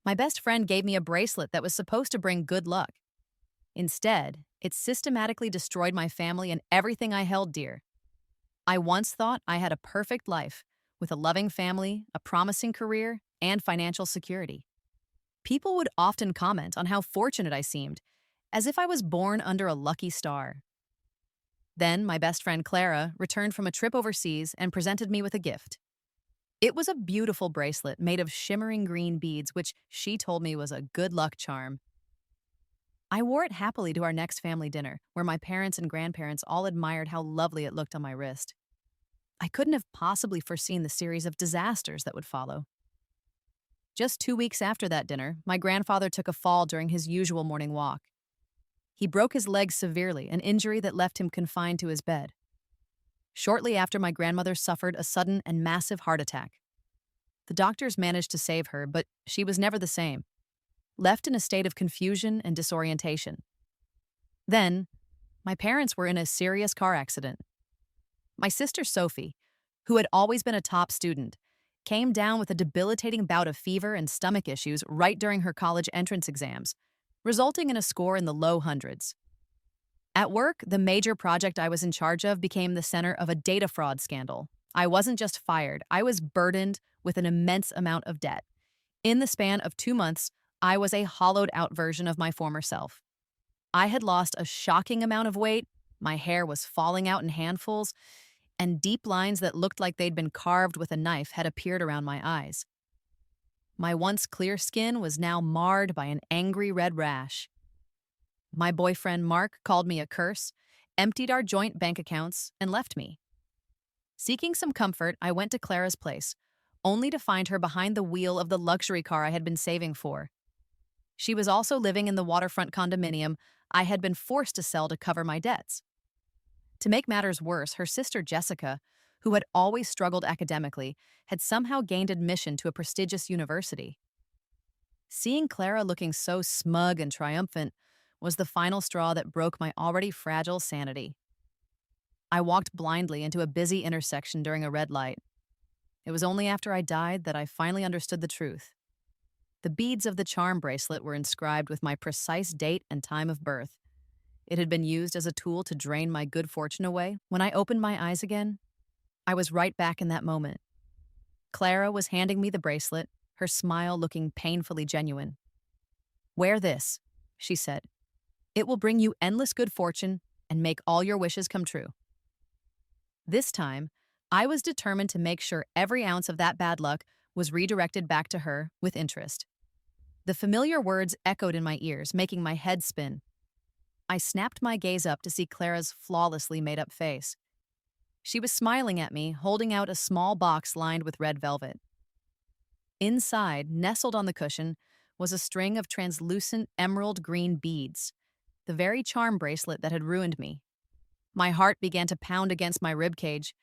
My best friend gave me a bracelet that was supposed to bring good luck. Instead, it systematically destroyed my family and everything I held dear. I once thought I had a perfect life, with a loving family, a promising career, and financial security. People would often comment on how fortunate I seemed, as if I was born under a lucky star. Then, my best friend Clara returned from a trip overseas and presented me with a gift. It was a beautiful bracelet made of shimmering green beads, which she told me was a good luck charm. I wore it happily to our next family dinner, where my parents and grandparents all admired how lovely it looked on my wrist. I couldn't have possibly foreseen the series of disasters that would follow. Just 2 weeks after that dinner, my grandfather took a fall during his usual morning walk. He broke his leg severely, an injury that left him confined to his bed. Shortly after, my grandmother suffered a sudden and massive heart attack. The doctors managed to save her, but she was never the same, left in a state of confusion and disorientation. Then, my parents were in a serious car accident. My sister Sophie, who had always been a top student, came down with a debilitating bout of fever and stomach issues right during her college entrance exams, resulting in a score in the low hundreds. At work, the major project I was in charge of became the center of a data fraud scandal. I wasn't just fired, I was burdened with an immense amount of debt. In the span of 2 months, I was a hollowed-out version of my former self. I had lost a shocking amount of weight, my hair was falling out in handfuls, and deep lines that looked like they'd been carved with a knife had appeared around my eyes. My once clear skin was now marred by an angry red rash. My boyfriend Mark called me a curse, emptied our joint bank accounts, and left me. Seeking some comfort, I went to Clara's place, only to find her behind the wheel of the luxury car I had been saving for. She was also living in the waterfront condominium I had been forced to sell to cover my debts. To make matters worse, her sister Jessica, who had always struggled academically, had somehow gained admission to a prestigious university. Seeing Clara looking so smug and triumphant was the final straw that broke my already fragile sanity. I walked blindly into a busy intersection during a red light. It was only after I died that I finally understood the truth. The beads of the charm bracelet were inscribed with my precise date and time of birth. It had been used as a tool to drain my good fortune away. When I opened my eyes again, I was right back in that moment. Clara was handing me the bracelet, her smile looking painfully genuine. "Wear this," she said. "It will bring you endless good fortune and make all your wishes come true." This time, I was determined to make sure every ounce of that bad luck was redirected back to her with interest. The familiar words echoed in my ears, making my head spin. I snapped my gaze up to see Clara's flawlessly made-up face. She was smiling at me, holding out a small box lined with red velvet. Inside, nestled on the cushion, was a string of translucent emerald green beads, the very charm bracelet that had ruined me. My heart began to pound against my ribcage,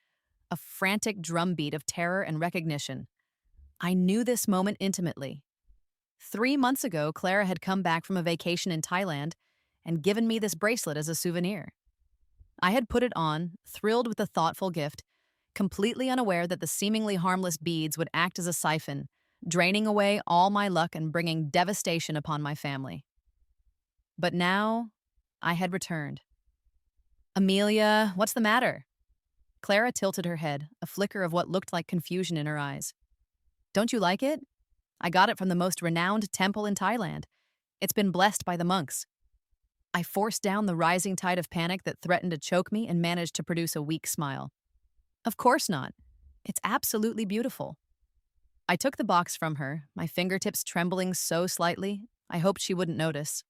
a frantic drumbeat of terror and recognition. I knew this moment intimately. 3 months ago, Clara had come back from a vacation in Thailand and given me this bracelet as a souvenir. I had put it on, thrilled with the thoughtful gift, completely unaware that the seemingly harmless beads would act as a siphon, draining away all my luck and bringing devastation upon my family. But now, I had returned. "Amelia, what's the matter?" Clara tilted her head, a flicker of what looked like confusion in her eyes. "Don't you like it? I got it from the most renowned temple in Thailand. It's been blessed by the monks." I forced down the rising tide of panic that threatened to choke me and managed to produce a weak smile. "Of course not. It's absolutely beautiful." I took the box from her, my fingertips trembling so slightly, I hoped she wouldn't notice.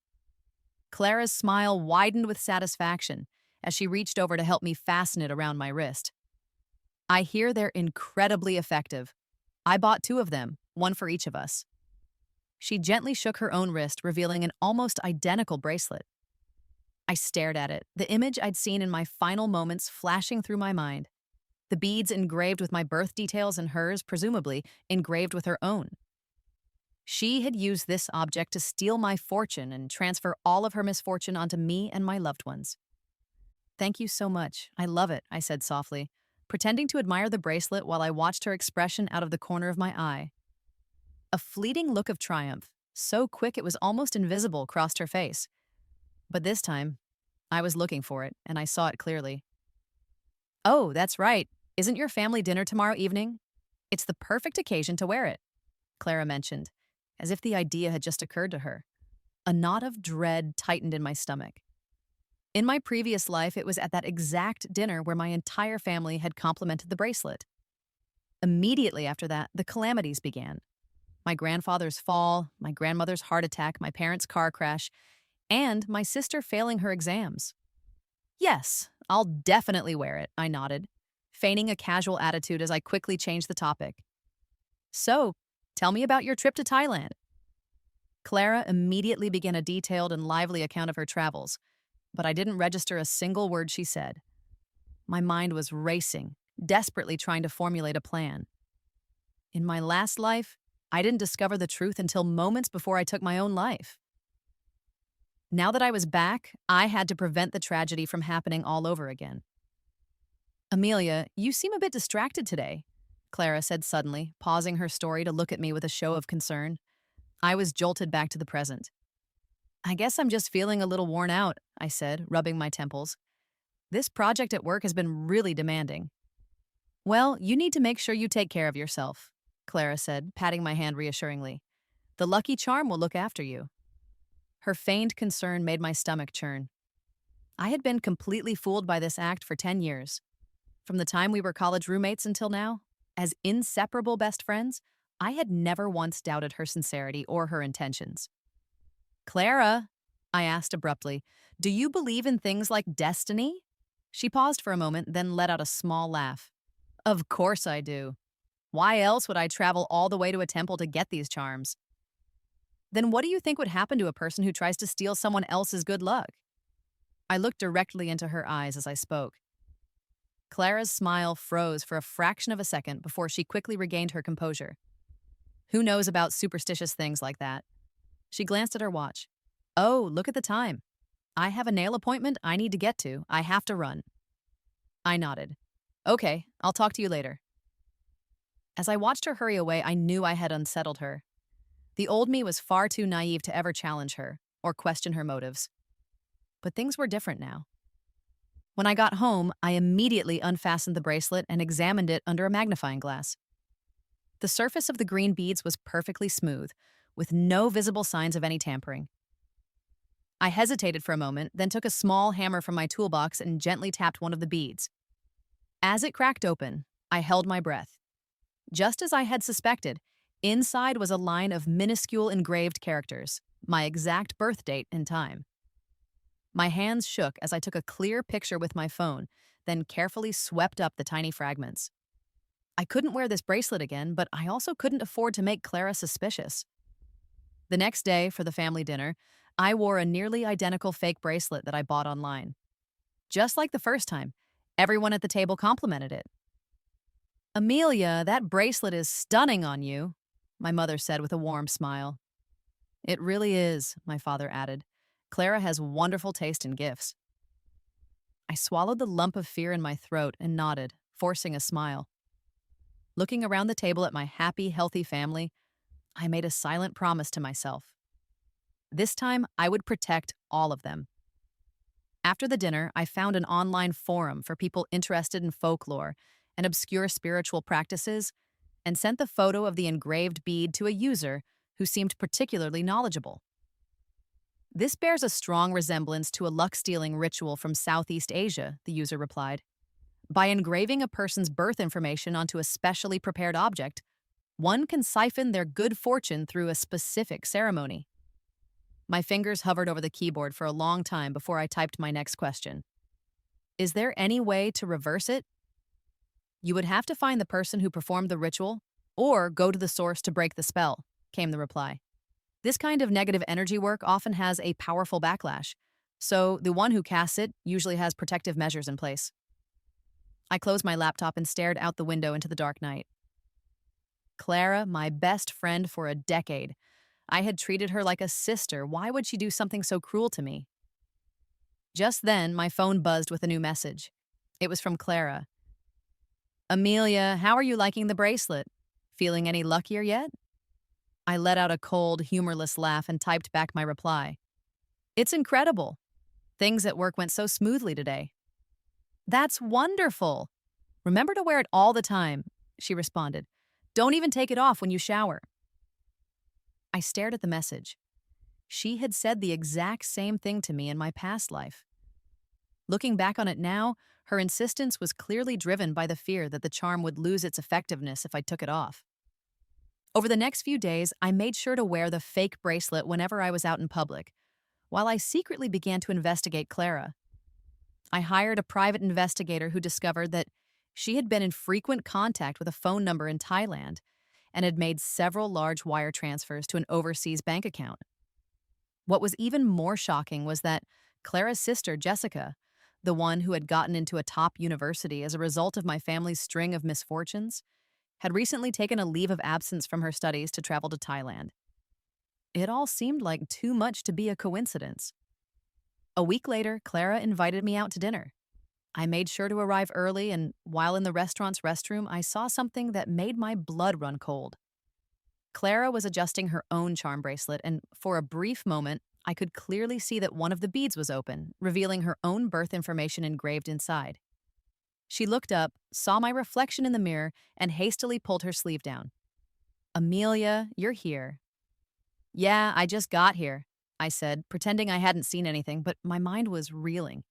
Clara's smile widened with satisfaction as she reached over to help me fasten it around my wrist. "I hear they're incredibly effective. I bought 2 of them, one for each of us." She gently shook her own wrist, revealing an almost identical bracelet. I stared at it, the image I'd seen in my final moments flashing through my mind. The beads engraved with my birth details and hers, presumably, engraved with her own. She had used this object to steal my fortune and transfer all of her misfortune onto me and my loved ones. "Thank you so much. I love it," I said softly, pretending to admire the bracelet while I watched her expression out of the corner of my eye. A fleeting look of triumph, so quick it was almost invisible, crossed her face. But this time, I was looking for it, and I saw it clearly. Oh, that's right. Isn't your family dinner tomorrow evening? It's the perfect occasion to wear it, Clara mentioned, as if the idea had just occurred to her. A knot of dread tightened in my stomach. In my previous life, it was at that exact dinner where my entire family had complimented the bracelet. Immediately after that, the calamities began. My grandfather's fall, my grandmother's heart attack, my parents' car crash, and my sister failing her exams. Yes, I'll definitely wear it, I nodded, feigning a casual attitude as I quickly changed the topic. So, tell me about your trip to Thailand. Clara immediately began a detailed and lively account of her travels, but I didn't register a single word she said. My mind was racing, desperately trying to formulate a plan. In my last life, I didn't discover the truth until moments before I took my own life. Now that I was back, I had to prevent the tragedy from happening all over again. Amelia, you seem a bit distracted today, Clara said suddenly, pausing her story to look at me with a show of concern. I was jolted back to the present. I guess I'm just feeling a little worn out, I said, rubbing my temples. This project at work has been really demanding. Well, you need to make sure you take care of yourself, Clara said, patting my hand reassuringly. The lucky charm will look after you. Her feigned concern made my stomach churn. I had been completely fooled by this act for 10 years. From the time we were college roommates until now, as inseparable best friends, I had never once doubted her sincerity or her intentions. Clara, I asked abruptly, do you believe in things like destiny? She paused for a moment, then let out a small laugh. Of course I do. Why else would I travel all the way to a temple to get these charms? Then what do you think would happen to a person who tries to steal someone else's good luck? I looked directly into her eyes as I spoke. Clara's smile froze for a fraction of a second before she quickly regained her composure. Who knows about superstitious things like that? She glanced at her watch. Oh, look at the time. I have a nail appointment I need to get to. I have to run. I nodded. Okay, I'll talk to you later. As I watched her hurry away, I knew I had unsettled her. The old me was far too naive to ever challenge her or question her motives. But things were different now. When I got home, I immediately unfastened the bracelet and examined it under a magnifying glass. The surface of the green beads was perfectly smooth, with no visible signs of any tampering. I hesitated for a moment, then took a small hammer from my toolbox and gently tapped one of the beads. As it cracked open, I held my breath. Just as I had suspected, inside was a line of minuscule engraved characters, my exact birth date and time. My hands shook as I took a clear picture with my phone, then carefully swept up the tiny fragments. I couldn't wear this bracelet again, but I also couldn't afford to make Clara suspicious. The next day, for the family dinner, I wore a nearly identical fake bracelet that I bought online. Just like the first time, everyone at the table complimented it. Amelia, that bracelet is stunning on you, my mother said with a warm smile. It really is, my father added. Clara has wonderful taste in gifts. I swallowed the lump of fear in my throat and nodded, forcing a smile. Looking around the table at my happy, healthy family, I made a silent promise to myself. This time, I would protect all of them. After the dinner, I found an online forum for people interested in folklore and obscure spiritual practices and sent the photo of the engraved bead to a user who seemed particularly knowledgeable. This bears a strong resemblance to a luck-stealing ritual from Southeast Asia, the user replied. By engraving a person's birth information onto a specially prepared object, one can siphon their good fortune through a specific ceremony. My fingers hovered over the keyboard for a long time before I typed my next question. Is there any way to reverse it? You would have to find the person who performed the ritual, or go to the source to break the spell, came the reply. This kind of negative energy work often has a powerful backlash, so the one who casts it usually has protective measures in place. I closed my laptop and stared out the window into the dark night. Clara, my best friend for a decade. I had treated her like a sister. Why would she do something so cruel to me? Just then, my phone buzzed with a new message. It was from Clara. Amelia, how are you liking the bracelet? Feeling any luckier yet? I let out a cold, humorless laugh and typed back my reply. It's incredible. Things at work went so smoothly today. That's wonderful. Remember to wear it all the time, she responded. Don't even take it off when you shower. I stared at the message. She had said the exact same thing to me in my past life. Looking back on it now, her insistence was clearly driven by the fear that the charm would lose its effectiveness if I took it off. Over the next few days, I made sure to wear the fake bracelet whenever I was out in public, while I secretly began to investigate Clara. I hired a private investigator who discovered that she had been in frequent contact with a phone number in Thailand and had made several large wire transfers to an overseas bank account. What was even more shocking was that Clara's sister, Jessica, the one who had gotten into a top university as a result of my family's string of misfortunes, had recently taken a leave of absence from her studies to travel to Thailand. It all seemed like too much to be a coincidence. A week later, Clara invited me out to dinner. I made sure to arrive early, and while in the restaurant's restroom, I saw something that made my blood run cold. Clara was adjusting her own charm bracelet, and for a brief moment, I could clearly see that one of the beads was open, revealing her own birth information engraved inside. She looked up, saw my reflection in the mirror, and hastily pulled her sleeve down. Amelia, you're here. Yeah, I just got here, I said, pretending I hadn't seen anything, but my mind was reeling.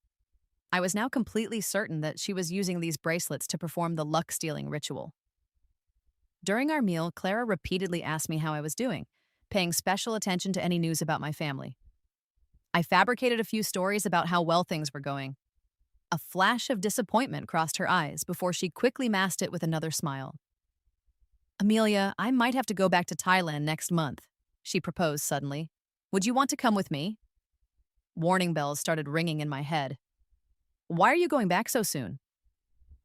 I was now completely certain that she was using these bracelets to perform the luck-stealing ritual. During our meal, Clara repeatedly asked me how I was doing, paying special attention to any news about my family. I fabricated a few stories about how well things were going. A flash of disappointment crossed her eyes before she quickly masked it with another smile. Amelia, I might have to go back to Thailand next month, she proposed suddenly. Would you want to come with me? Warning bells started ringing in my head. Why are you going back so soon?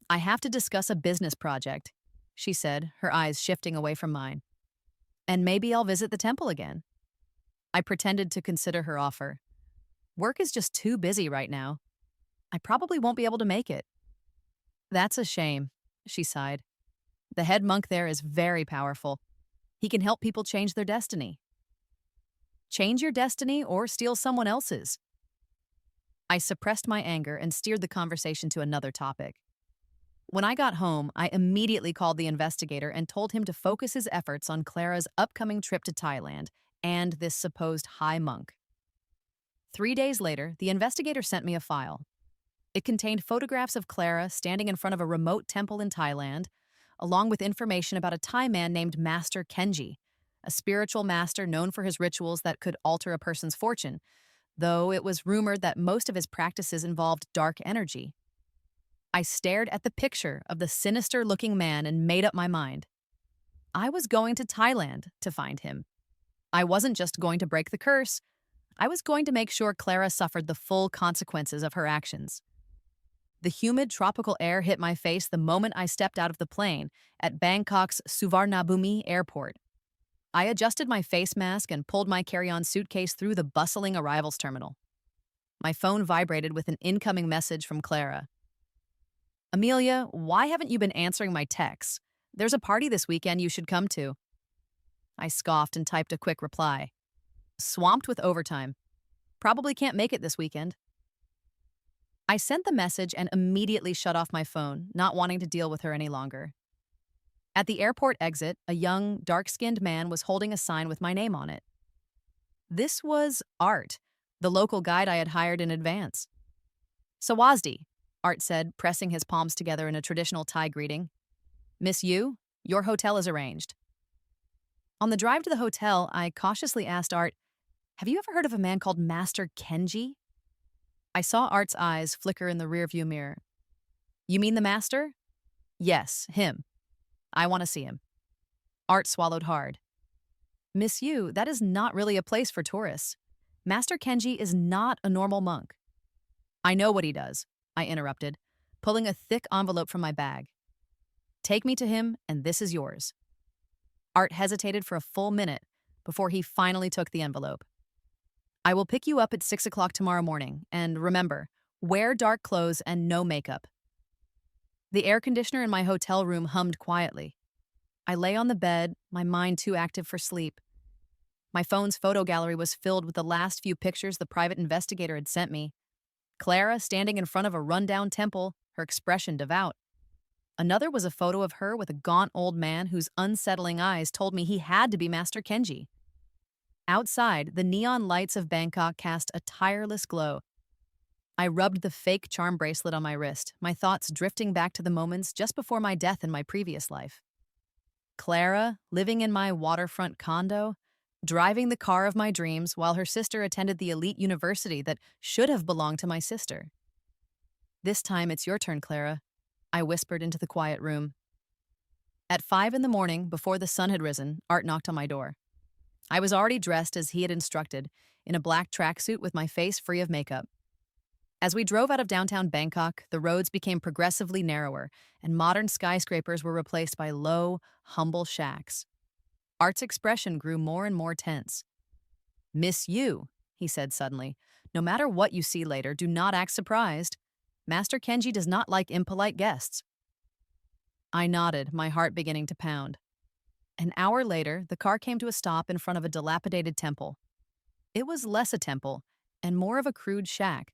I have to discuss a business project, she said, her eyes shifting away from mine. And maybe I'll visit the temple again. I pretended to consider her offer. Work is just too busy right now. I probably won't be able to make it. That's a shame, she sighed. The head monk there is very powerful. He can help people change their destiny. Change your destiny or steal someone else's. I suppressed my anger and steered the conversation to another topic. When I got home, I immediately called the investigator and told him to focus his efforts on Clara's upcoming trip to Thailand and this supposed high monk. 3 days later, the investigator sent me a file. It contained photographs of Clara standing in front of a remote temple in Thailand, along with information about a Thai man named Master Kenji, a spiritual master known for his rituals that could alter a person's fortune, though it was rumored that most of his practices involved dark energy. I stared at the picture of the sinister-looking man and made up my mind. I was going to Thailand to find him. I wasn't just going to break the curse. I was going to make sure Clara suffered the full consequences of her actions. The humid tropical air hit my face the moment I stepped out of the plane at Bangkok's Suvarnabhumi airport. I adjusted my face mask and pulled my carry-on suitcase through the bustling arrivals terminal. My phone vibrated with an incoming message from Clara. Amelia, why haven't you been answering my texts? There's a party this weekend you should come to. I scoffed and typed a quick reply. Swamped with overtime. Probably can't make it this weekend. I sent the message and immediately shut off my phone, not wanting to deal with her any longer. At the airport exit, a young, dark-skinned man was holding a sign with my name on it. This was Art, the local guide I had hired in advance. Sawasdi, Art said, pressing his palms together in a traditional Thai greeting. Miss Yu, your hotel is arranged. On the drive to the hotel, I cautiously asked Art, have you ever heard of a man called Master Kenji? I saw Art's eyes flicker in the rearview mirror. You mean the master? Yes, him. I want to see him. Art swallowed hard. Miss Yu, that is not really a place for tourists. Master Kenji is not a normal monk. I know what he does, I interrupted, pulling a thick envelope from my bag. Take me to him, and this is yours. Art hesitated for a full minute before he finally took the envelope. I will pick you up at 6 o'clock tomorrow morning, and remember, wear dark clothes and no makeup. The air conditioner in my hotel room hummed quietly. I lay on the bed, my mind too active for sleep, My phone's photo gallery was filled with the last few pictures the private investigator had sent me. Clara standing in front of a rundown temple, her expression devout. Another was a photo of her with a gaunt old man whose unsettling eyes told me he had to be Master Kenji. Outside, the neon lights of Bangkok cast a tireless glow. I rubbed the fake charm bracelet on my wrist, my thoughts drifting back to the moments just before my death in my previous life. Clara, living in my waterfront condo, driving the car of my dreams while her sister attended the elite university that should have belonged to my sister. This time it's your turn, Clara, I whispered into the quiet room. At 5 in the morning, before the sun had risen, Art knocked on my door. I was already dressed as he had instructed, in a black tracksuit with my face free of makeup. As we drove out of downtown Bangkok, the roads became progressively narrower, and modern skyscrapers were replaced by low, humble shacks. Art's expression grew more and more tense. "Miss you," he said suddenly. "No matter what you see later, do not act surprised. Master Kenji does not like impolite guests." I nodded, my heart beginning to pound. An hour later, the car came to a stop in front of a dilapidated temple. It was less a temple and more of a crude shack,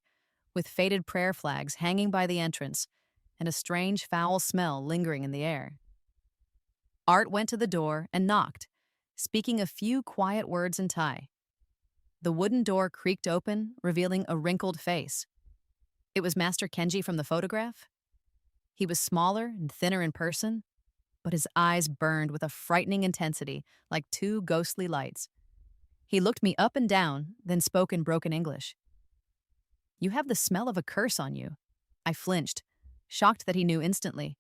with faded prayer flags hanging by the entrance and a strange foul smell lingering in the air. Art went to the door and knocked, speaking a few quiet words in Thai. The wooden door creaked open, revealing a wrinkled face. It was Master Kenji from the photograph. He was smaller and thinner in person, but his eyes burned with a frightening intensity, like two ghostly lights. He looked me up and down, then spoke in broken English. "You have the smell of a curse on you." I flinched, shocked that he knew instantly.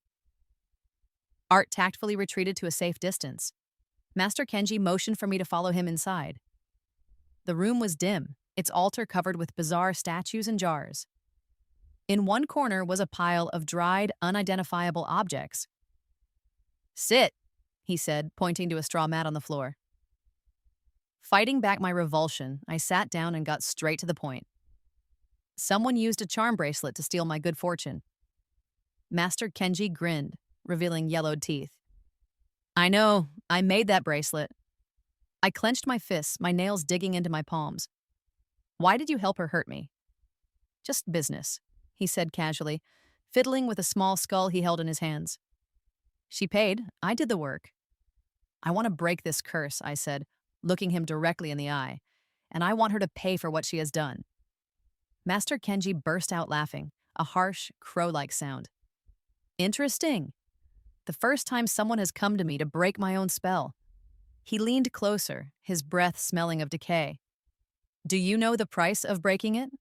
Art tactfully retreated to a safe distance. Master Kenji motioned for me to follow him inside. The room was dim, its altar covered with bizarre statues and jars. In one corner was a pile of dried, unidentifiable objects. "Sit," he said, pointing to a straw mat on the floor. Fighting back my revulsion, I sat down and got straight to the point. "Someone used a charm bracelet to steal my good fortune." Master Kenji grinned, revealing yellowed teeth. "I know, I made that bracelet." I clenched my fists, my nails digging into my palms. "Why did you help her hurt me?" "Just business," he said casually, fiddling with a small skull he held in his hands. "She paid, I did the work." "I want to break this curse," I said, looking him directly in the eye, "and I want her to pay for what she has done." Master Kenji burst out laughing, a harsh, crow-like sound. "Interesting. The first time someone has come to me to break my own spell." He leaned closer, his breath smelling of decay. "Do you know the price of breaking it?"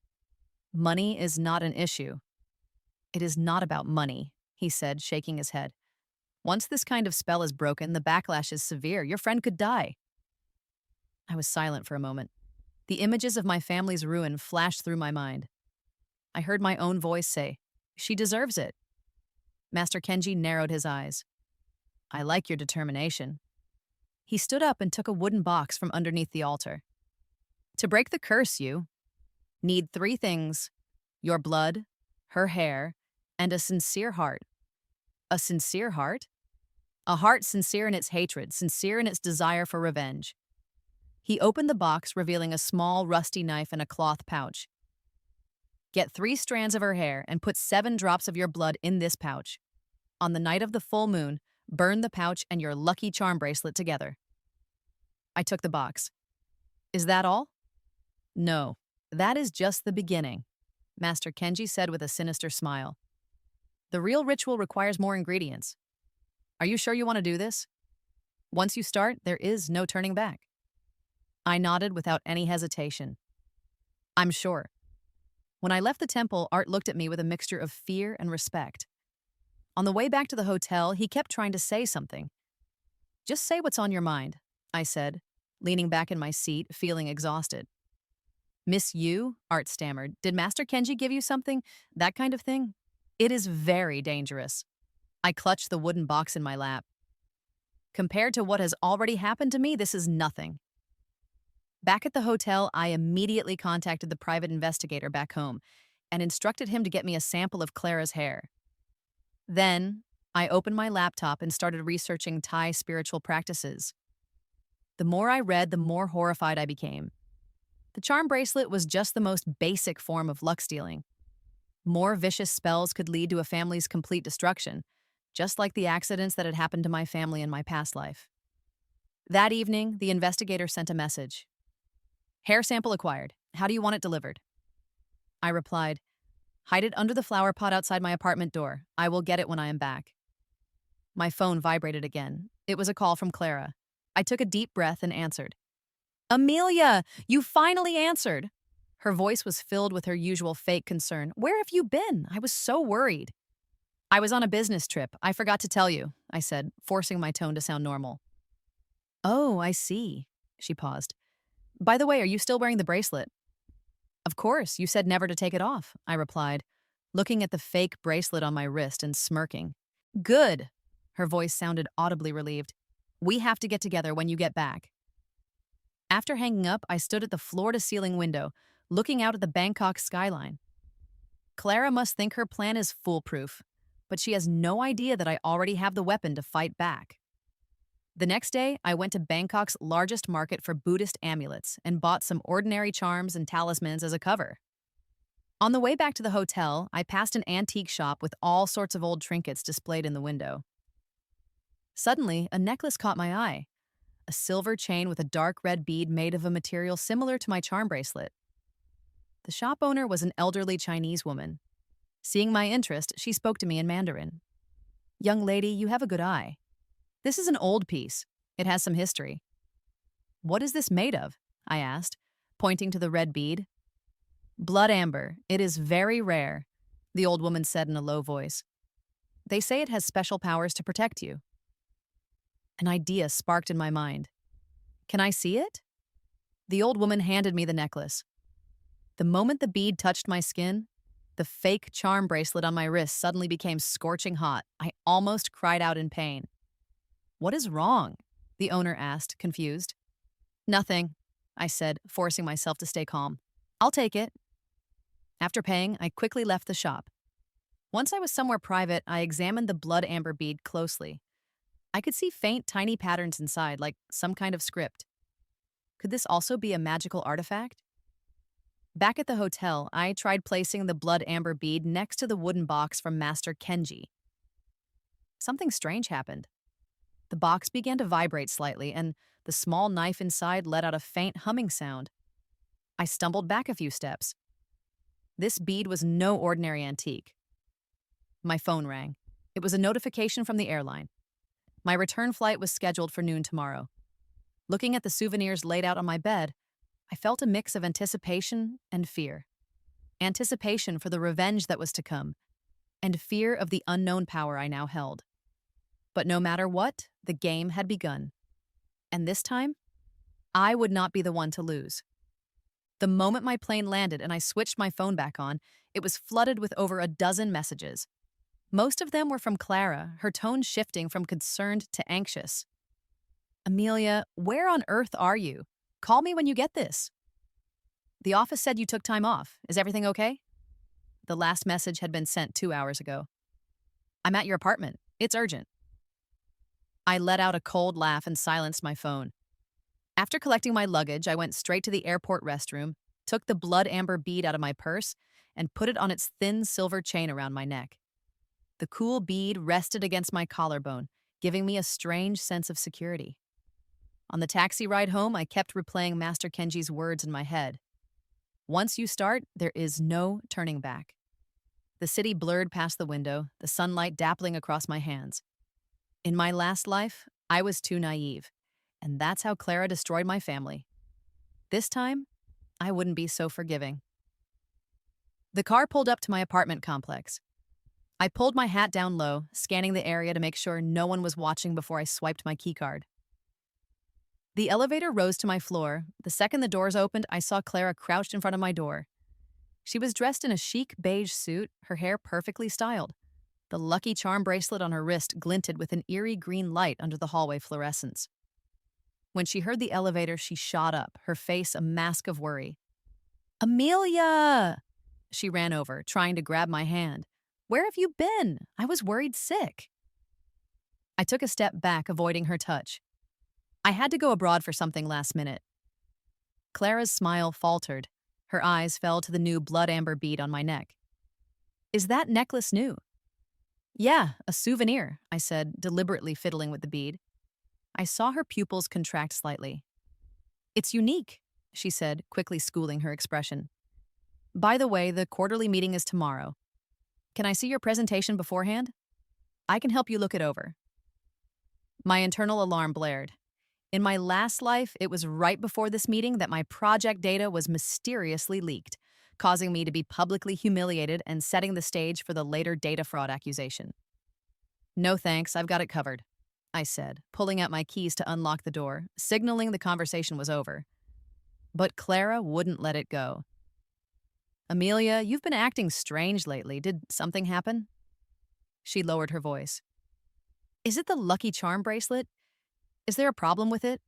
"Money is not an issue." "It is not about money," he said, shaking his head. "Once this kind of spell is broken, the backlash is severe. Your friend could die." I was silent for a moment. The images of my family's ruin flashed through my mind. I heard my own voice say, "She deserves it." Master Kenji narrowed his eyes. "I like your determination." He stood up and took a wooden box from underneath the altar. "To break the curse, you need 3 things: your blood, her hair, and a sincere heart." "A sincere heart?" "A heart sincere in its hatred, sincere in its desire for revenge." He opened the box, revealing a small, rusty knife and a cloth pouch. "Get 3 strands of her hair and put 7 drops of your blood in this pouch. On the night of the full moon, burn the pouch and your lucky charm bracelet together." I took the box. "Is that all?" "No, that is just the beginning," Master Kenji said with a sinister smile. "The real ritual requires more ingredients. Are you sure you want to do this? Once you start, there is no turning back." I nodded without any hesitation. "I'm sure." When I left the temple, Art looked at me with a mixture of fear and respect. On the way back to the hotel, he kept trying to say something. "Just say what's on your mind," I said, leaning back in my seat, feeling exhausted. "Miss you?" Art stammered. "Did Master Kenji give you something? That kind of thing? It is very dangerous." I clutched the wooden box in my lap. "Compared to what has already happened to me, this is nothing." Back at the hotel, I immediately contacted the private investigator back home and instructed him to get me a sample of Clara's hair. Then, I opened my laptop and started researching Thai spiritual practices. The more I read, the more horrified I became. The charm bracelet was just the most basic form of luck stealing. More vicious spells could lead to a family's complete destruction, just like the accidents that had happened to my family in my past life. That evening, the investigator sent a message. Hair sample acquired. How do you want it delivered? I replied, hide it under the flower pot outside my apartment door. I will get it when I am back. My phone vibrated again. It was a call from Clara. I took a deep breath and answered. Amelia, you finally answered. Her voice was filled with her usual fake concern. Where have you been? I was so worried. I was on a business trip. I forgot to tell you, I said, forcing my tone to sound normal. Oh, I see. She paused. By the way, are you still wearing the bracelet? Of course, you said never to take it off, I replied, looking at the fake bracelet on my wrist and smirking. Good. Her voice sounded audibly relieved. We have to get together when you get back. After hanging up, I stood at the floor-to-ceiling window, looking out at the Bangkok skyline. Clara must think her plan is foolproof, but she has no idea that I already have the weapon to fight back. The next day, I went to Bangkok's largest market for Buddhist amulets and bought some ordinary charms and talismans as a cover. On the way back to the hotel, I passed an antique shop with all sorts of old trinkets displayed in the window. Suddenly, a necklace caught my eye. A silver chain with a dark red bead made of a material similar to my charm bracelet. The shop owner was an elderly Chinese woman. Seeing my interest, she spoke to me in Mandarin. Young lady, you have a good eye. This is an old piece. It has some history. What is this made of? I asked, pointing to the red bead. Blood amber. It is very rare, the old woman said in a low voice. They say it has special powers to protect you. An idea sparked in my mind. Can I see it? The old woman handed me the necklace. The moment the bead touched my skin, the fake charm bracelet on my wrist suddenly became scorching hot. I almost cried out in pain. What is wrong? The owner asked, confused. Nothing, I said, forcing myself to stay calm. I'll take it. After paying, I quickly left the shop. Once I was somewhere private, I examined the blood amber bead closely. I could see faint, tiny patterns inside, like some kind of script. Could this also be a magical artifact? Back at the hotel, I tried placing the blood amber bead next to the wooden box from Master Kenji. Something strange happened. The box began to vibrate slightly, and the small knife inside let out a faint humming sound. I stumbled back a few steps. This bead was no ordinary antique. My phone rang. It was a notification from the airline. My return flight was scheduled for noon tomorrow. Looking at the souvenirs laid out on my bed, I felt a mix of anticipation and fear. Anticipation for the revenge that was to come, and fear of the unknown power I now held. But no matter what, the game had begun. And this time, I would not be the one to lose. The moment my plane landed and I switched my phone back on, it was flooded with over a dozen messages. Most of them were from Clara, her tone shifting from concerned to anxious. Amelia, where on earth are you? Call me when you get this. The office said you took time off. Is everything okay? The last message had been sent 2 hours ago. I'm at your apartment. It's urgent. I let out a cold laugh and silenced my phone. After collecting my luggage, I went straight to the airport restroom, took the blood amber bead out of my purse, and put it on its thin silver chain around my neck. The cool bead rested against my collarbone, giving me a strange sense of security. On the taxi ride home, I kept replaying Master Kenji's words in my head. Once you start, there is no turning back. The city blurred past the window, the sunlight dappling across my hands. In my last life, I was too naive, and that's how Clara destroyed my family. This time, I wouldn't be so forgiving. The car pulled up to my apartment complex. I pulled my hat down low, scanning the area to make sure no one was watching before I swiped my keycard. The elevator rose to my floor. The second the doors opened, I saw Clara crouched in front of my door. She was dressed in a chic beige suit, her hair perfectly styled. The lucky charm bracelet on her wrist glinted with an eerie green light under the hallway fluorescence. When she heard the elevator, she shot up, her face a mask of worry. Amelia! She ran over, trying to grab my hand. Where have you been? I was worried sick. I took a step back, avoiding her touch. I had to go abroad for something last minute. Clara's smile faltered. Her eyes fell to the new blood amber bead on my neck. Is that necklace new? Yeah, a souvenir, I said, deliberately fiddling with the bead. I saw her pupils contract slightly. It's unique, she said, quickly schooling her expression. By the way, the quarterly meeting is tomorrow. Can I see your presentation beforehand? I can help you look it over. My internal alarm blared. In my last life, it was right before this meeting that my project data was mysteriously leaked, causing me to be publicly humiliated and setting the stage for the later data fraud accusation. No thanks, I've got it covered, I said, pulling out my keys to unlock the door, signaling the conversation was over. But Clara wouldn't let it go. Amelia, you've been acting strange lately. Did something happen? She lowered her voice. Is it the Lucky Charm bracelet? Is there a problem with it?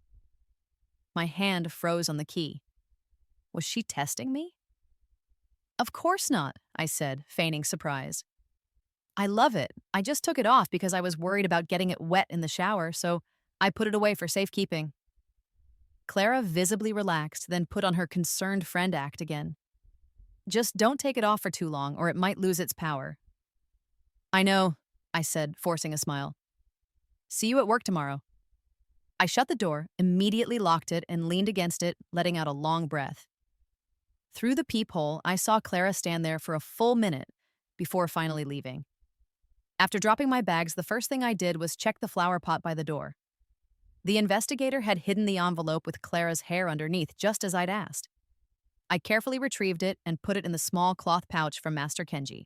My hand froze on the key. Was she testing me? Of course not, I said, feigning surprise. I love it. I just took it off because I was worried about getting it wet in the shower, so I put it away for safekeeping. Clara visibly relaxed, then put on her concerned friend act again. Just don't take it off for too long, or it might lose its power. I know, I said, forcing a smile. See you at work tomorrow. I shut the door, immediately locked it, and leaned against it, letting out a long breath. Through the peephole, I saw Clara stand there for a full minute before finally leaving. After dropping my bags, the first thing I did was check the flower pot by the door. The investigator had hidden the envelope with Clara's hair underneath, just as I'd asked. I carefully retrieved it and put it in the small cloth pouch from Master Kenji.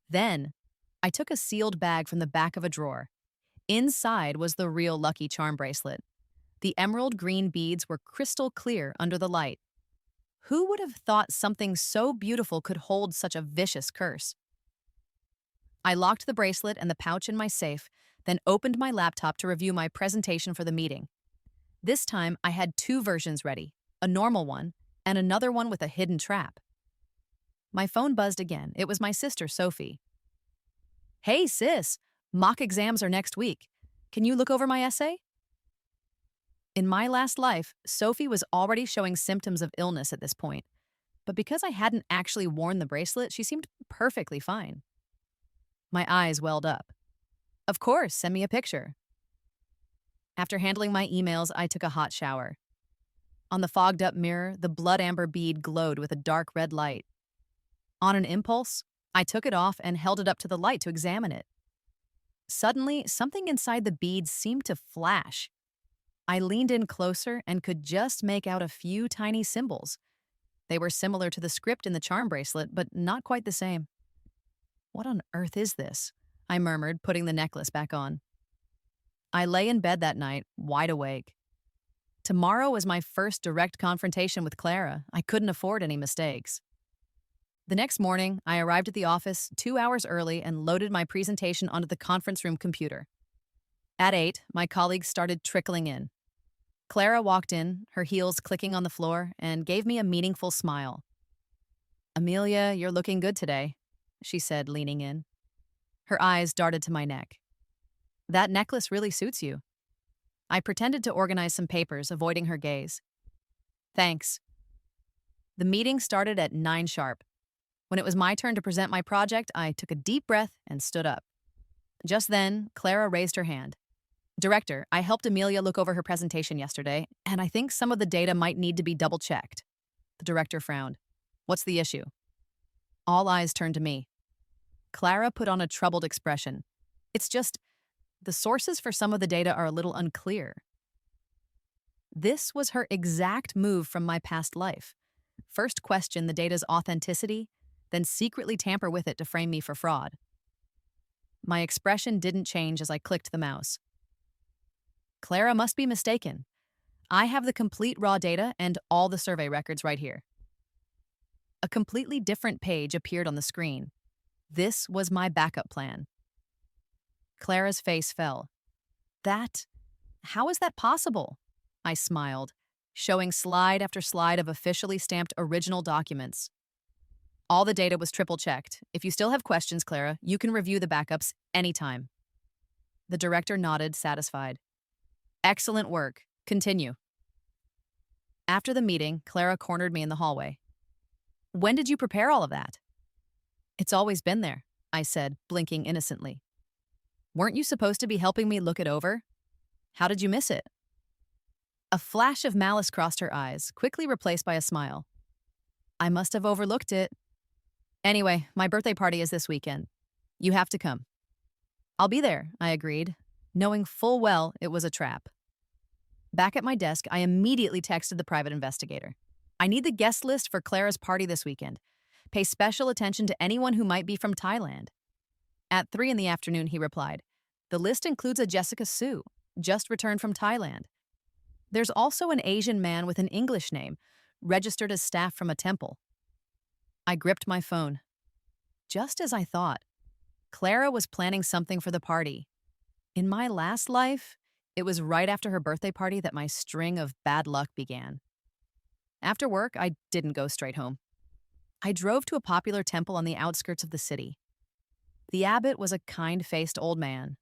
Then, I took a sealed bag from the back of a drawer. Inside was the real Lucky Charm bracelet. The emerald green beads were crystal clear under the light. Who would have thought something so beautiful could hold such a vicious curse? I locked the bracelet and the pouch in my safe, then opened my laptop to review my presentation for the meeting. This time, I had two versions ready, a normal one and another one with a hidden trap. My phone buzzed again. It was my sister, Sophie. Hey, sis, mock exams are next week. Can you look over my essay? In my last life, Sophie was already showing symptoms of illness at this point, but because I hadn't actually worn the bracelet, she seemed perfectly fine. My eyes welled up. Of course, send me a picture. After handling my emails, I took a hot shower. On the fogged-up mirror, the blood amber bead glowed with a dark red light. On an impulse, I took it off and held it up to the light to examine it. Suddenly, something inside the beads seemed to flash. I leaned in closer and could just make out a few tiny symbols. They were similar to the script in the charm bracelet, but not quite the same. What on earth is this? I murmured, putting the necklace back on. I lay in bed that night, wide awake. Tomorrow was my first direct confrontation with Clara. I couldn't afford any mistakes. The next morning, I arrived at the office 2 hours early and loaded my presentation onto the conference room computer. At 8, my colleagues started trickling in. Clara walked in, her heels clicking on the floor, and gave me a meaningful smile. Amelia, you're looking good today, she said, leaning in. Her eyes darted to my neck. That necklace really suits you. I pretended to organize some papers, avoiding her gaze. Thanks. The meeting started at 9 sharp. When it was my turn to present my project, I took a deep breath and stood up. Just then, Clara raised her hand. Director, I helped Amelia look over her presentation yesterday, and I think some of the data might need to be double-checked. The director frowned. What's the issue? All eyes turned to me. Clara put on a troubled expression. It's just, the sources for some of the data are a little unclear. This was her exact move from my past life. First question the data's authenticity, then secretly tamper with it to frame me for fraud. My expression didn't change as I clicked the mouse. Clara must be mistaken. I have the complete raw data and all the survey records right here. A completely different page appeared on the screen. This was my backup plan. Clara's face fell. How is that possible? I smiled, showing slide after slide of officially stamped original documents. All the data was triple-checked. If you still have questions, Clara, you can review the backups anytime. The director nodded, satisfied. Excellent work. Continue. After the meeting, Clara cornered me in the hallway. When did you prepare all of that? It's always been there, I said, blinking innocently. Weren't you supposed to be helping me look it over? How did you miss it? A flash of malice crossed her eyes, quickly replaced by a smile. I must have overlooked it. Anyway, my birthday party is this weekend. You have to come. I'll be there, I agreed, knowing full well it was a trap. Back at my desk, I immediately texted the private investigator. I need the guest list for Clara's party this weekend. Pay special attention to anyone who might be from Thailand. At 3 in the afternoon, he replied, the list includes a Jessica Sue, just returned from Thailand. There's also an Asian man with an English name, registered as staff from a temple. I gripped my phone. Just as I thought, Clara was planning something for the party. In my last life, it was right after her birthday party that my string of bad luck began. After work, I didn't go straight home. I drove to a popular temple on the outskirts of the city. The abbot was a kind-faced old man.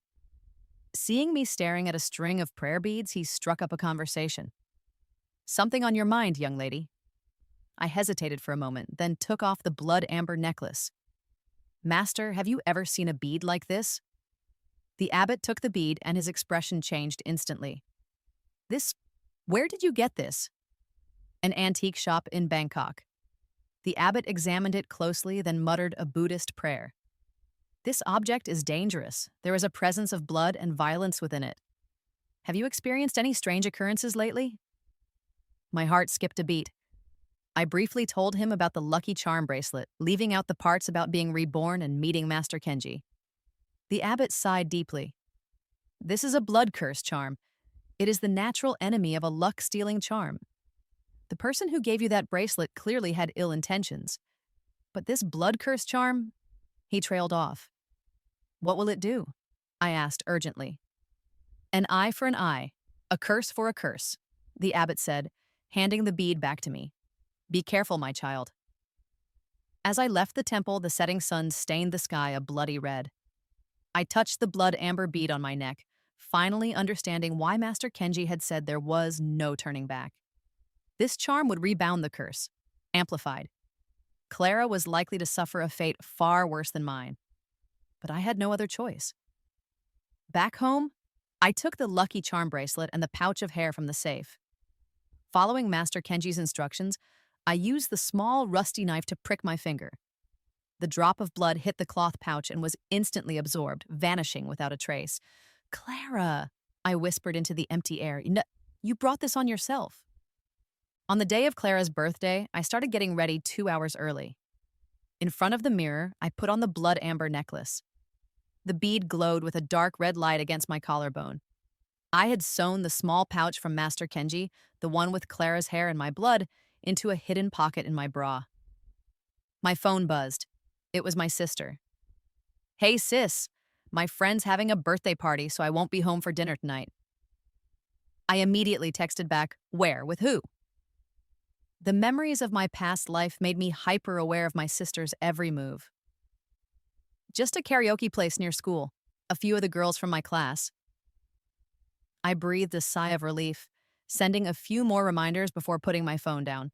Seeing me staring at a string of prayer beads, he struck up a conversation. Something on your mind, young lady? I hesitated for a moment, then took off the blood amber necklace. Master, have you ever seen a bead like this? The abbot took the bead and his expression changed instantly. Where did you get this? An antique shop in Bangkok. The abbot examined it closely, then muttered a Buddhist prayer. This object is dangerous. There is a presence of blood and violence within it. Have you experienced any strange occurrences lately? My heart skipped a beat. I briefly told him about the lucky charm bracelet, leaving out the parts about being reborn and meeting Master Kenji. The abbot sighed deeply. This is a blood curse charm. It is the natural enemy of a luck-stealing charm. The person who gave you that bracelet clearly had ill intentions. But this blood curse charm? He trailed off. What will it do? I asked urgently. An eye for an eye, a curse for a curse, the abbot said, handing the bead back to me. Be careful, my child. As I left the temple, the setting sun stained the sky a bloody red. I touched the blood amber bead on my neck, finally understanding why Master Kenji had said there was no turning back. This charm would rebound the curse, amplified. Clara was likely to suffer a fate far worse than mine. But I had no other choice. Back home, I took the lucky charm bracelet and the pouch of hair from the safe. Following Master Kenji's instructions, I used the small, rusty knife to prick my finger. The drop of blood hit the cloth pouch and was instantly absorbed, vanishing without a trace. Clara, I whispered into the empty air. No, you brought this on yourself. On the day of Clara's birthday, I started getting ready 2 hours early. In front of the mirror, I put on the blood amber necklace. The bead glowed with a dark red light against my collarbone. I had sewn the small pouch from Master Kenji, the one with Clara's hair and my blood, into a hidden pocket in my bra. My phone buzzed. It was my sister. Hey sis, my friend's having a birthday party, so I won't be home for dinner tonight. I immediately texted back, where, with who? The memories of my past life made me hyper-aware of my sister's every move. Just a karaoke place near school, a few of the girls from my class. I breathed a sigh of relief, sending a few more reminders before putting my phone down.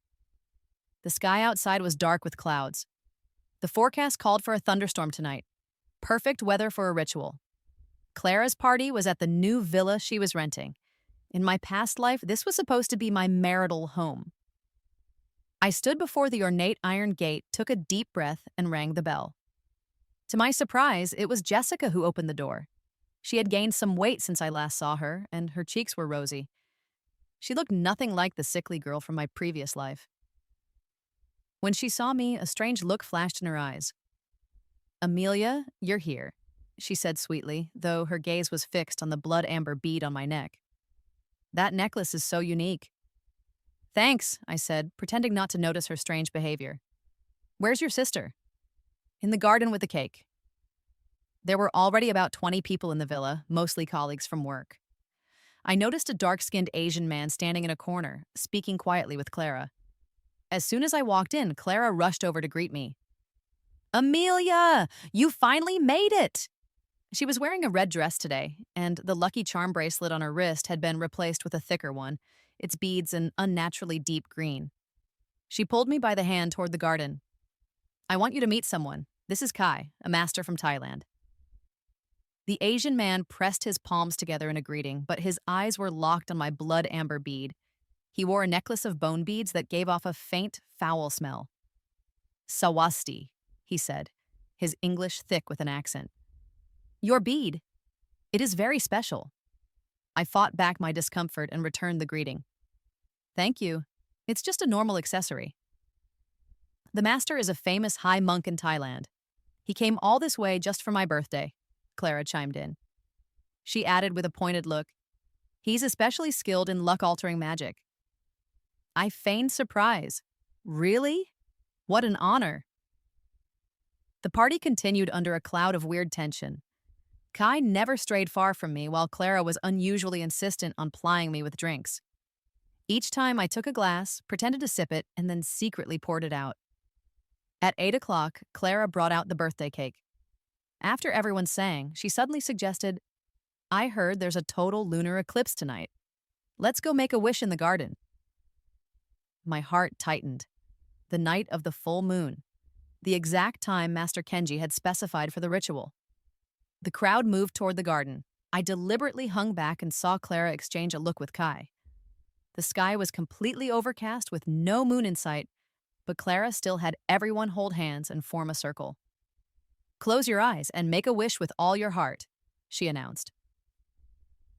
The sky outside was dark with clouds. The forecast called for a thunderstorm tonight. Perfect weather for a ritual. Clara's party was at the new villa she was renting. In my past life, this was supposed to be my marital home. I stood before the ornate iron gate, took a deep breath, and rang the bell. To my surprise, it was Jessica who opened the door. She had gained some weight since I last saw her, and her cheeks were rosy. She looked nothing like the sickly girl from my previous life. When she saw me, a strange look flashed in her eyes. Amelia, you're here, she said sweetly, though her gaze was fixed on the blood amber bead on my neck. That necklace is so unique. Thanks, I said, pretending not to notice her strange behavior. Where's your sister? In the garden with the cake. There were already about 20 people in the villa, mostly colleagues from work. I noticed a dark-skinned Asian man standing in a corner, speaking quietly with Clara. As soon as I walked in, Clara rushed over to greet me. Amelia, you finally made it! She was wearing a red dress today, and the lucky charm bracelet on her wrist had been replaced with a thicker one, its beads an unnaturally deep green. She pulled me by the hand toward the garden. I want you to meet someone. This is Kai, a master from Thailand. The Asian man pressed his palms together in a greeting, but his eyes were locked on my blood amber bead. He wore a necklace of bone beads that gave off a faint, foul smell. Sawasti, he said, his English thick with an accent. Your bead. It is very special. I fought back my discomfort and returned the greeting. Thank you. It's just a normal accessory. The master is a famous high monk in Thailand. He came all this way just for my birthday, Clara chimed in. She added with a pointed look, he's especially skilled in luck-altering magic. I feigned surprise. Really? What an honor. The party continued under a cloud of weird tension. Kai never strayed far from me while Clara was unusually insistent on plying me with drinks. Each time I took a glass, pretended to sip it, and then secretly poured it out. At 8 o'clock, Clara brought out the birthday cake. After everyone sang, she suddenly suggested, I heard there's a total lunar eclipse tonight. Let's go make a wish in the garden. My heart tightened. The night of the full moon. The exact time Master Kenji had specified for the ritual. The crowd moved toward the garden. I deliberately hung back and saw Clara exchange a look with Kai. The sky was completely overcast with no moon in sight, but Clara still had everyone hold hands and form a circle. Close your eyes and make a wish with all your heart, she announced.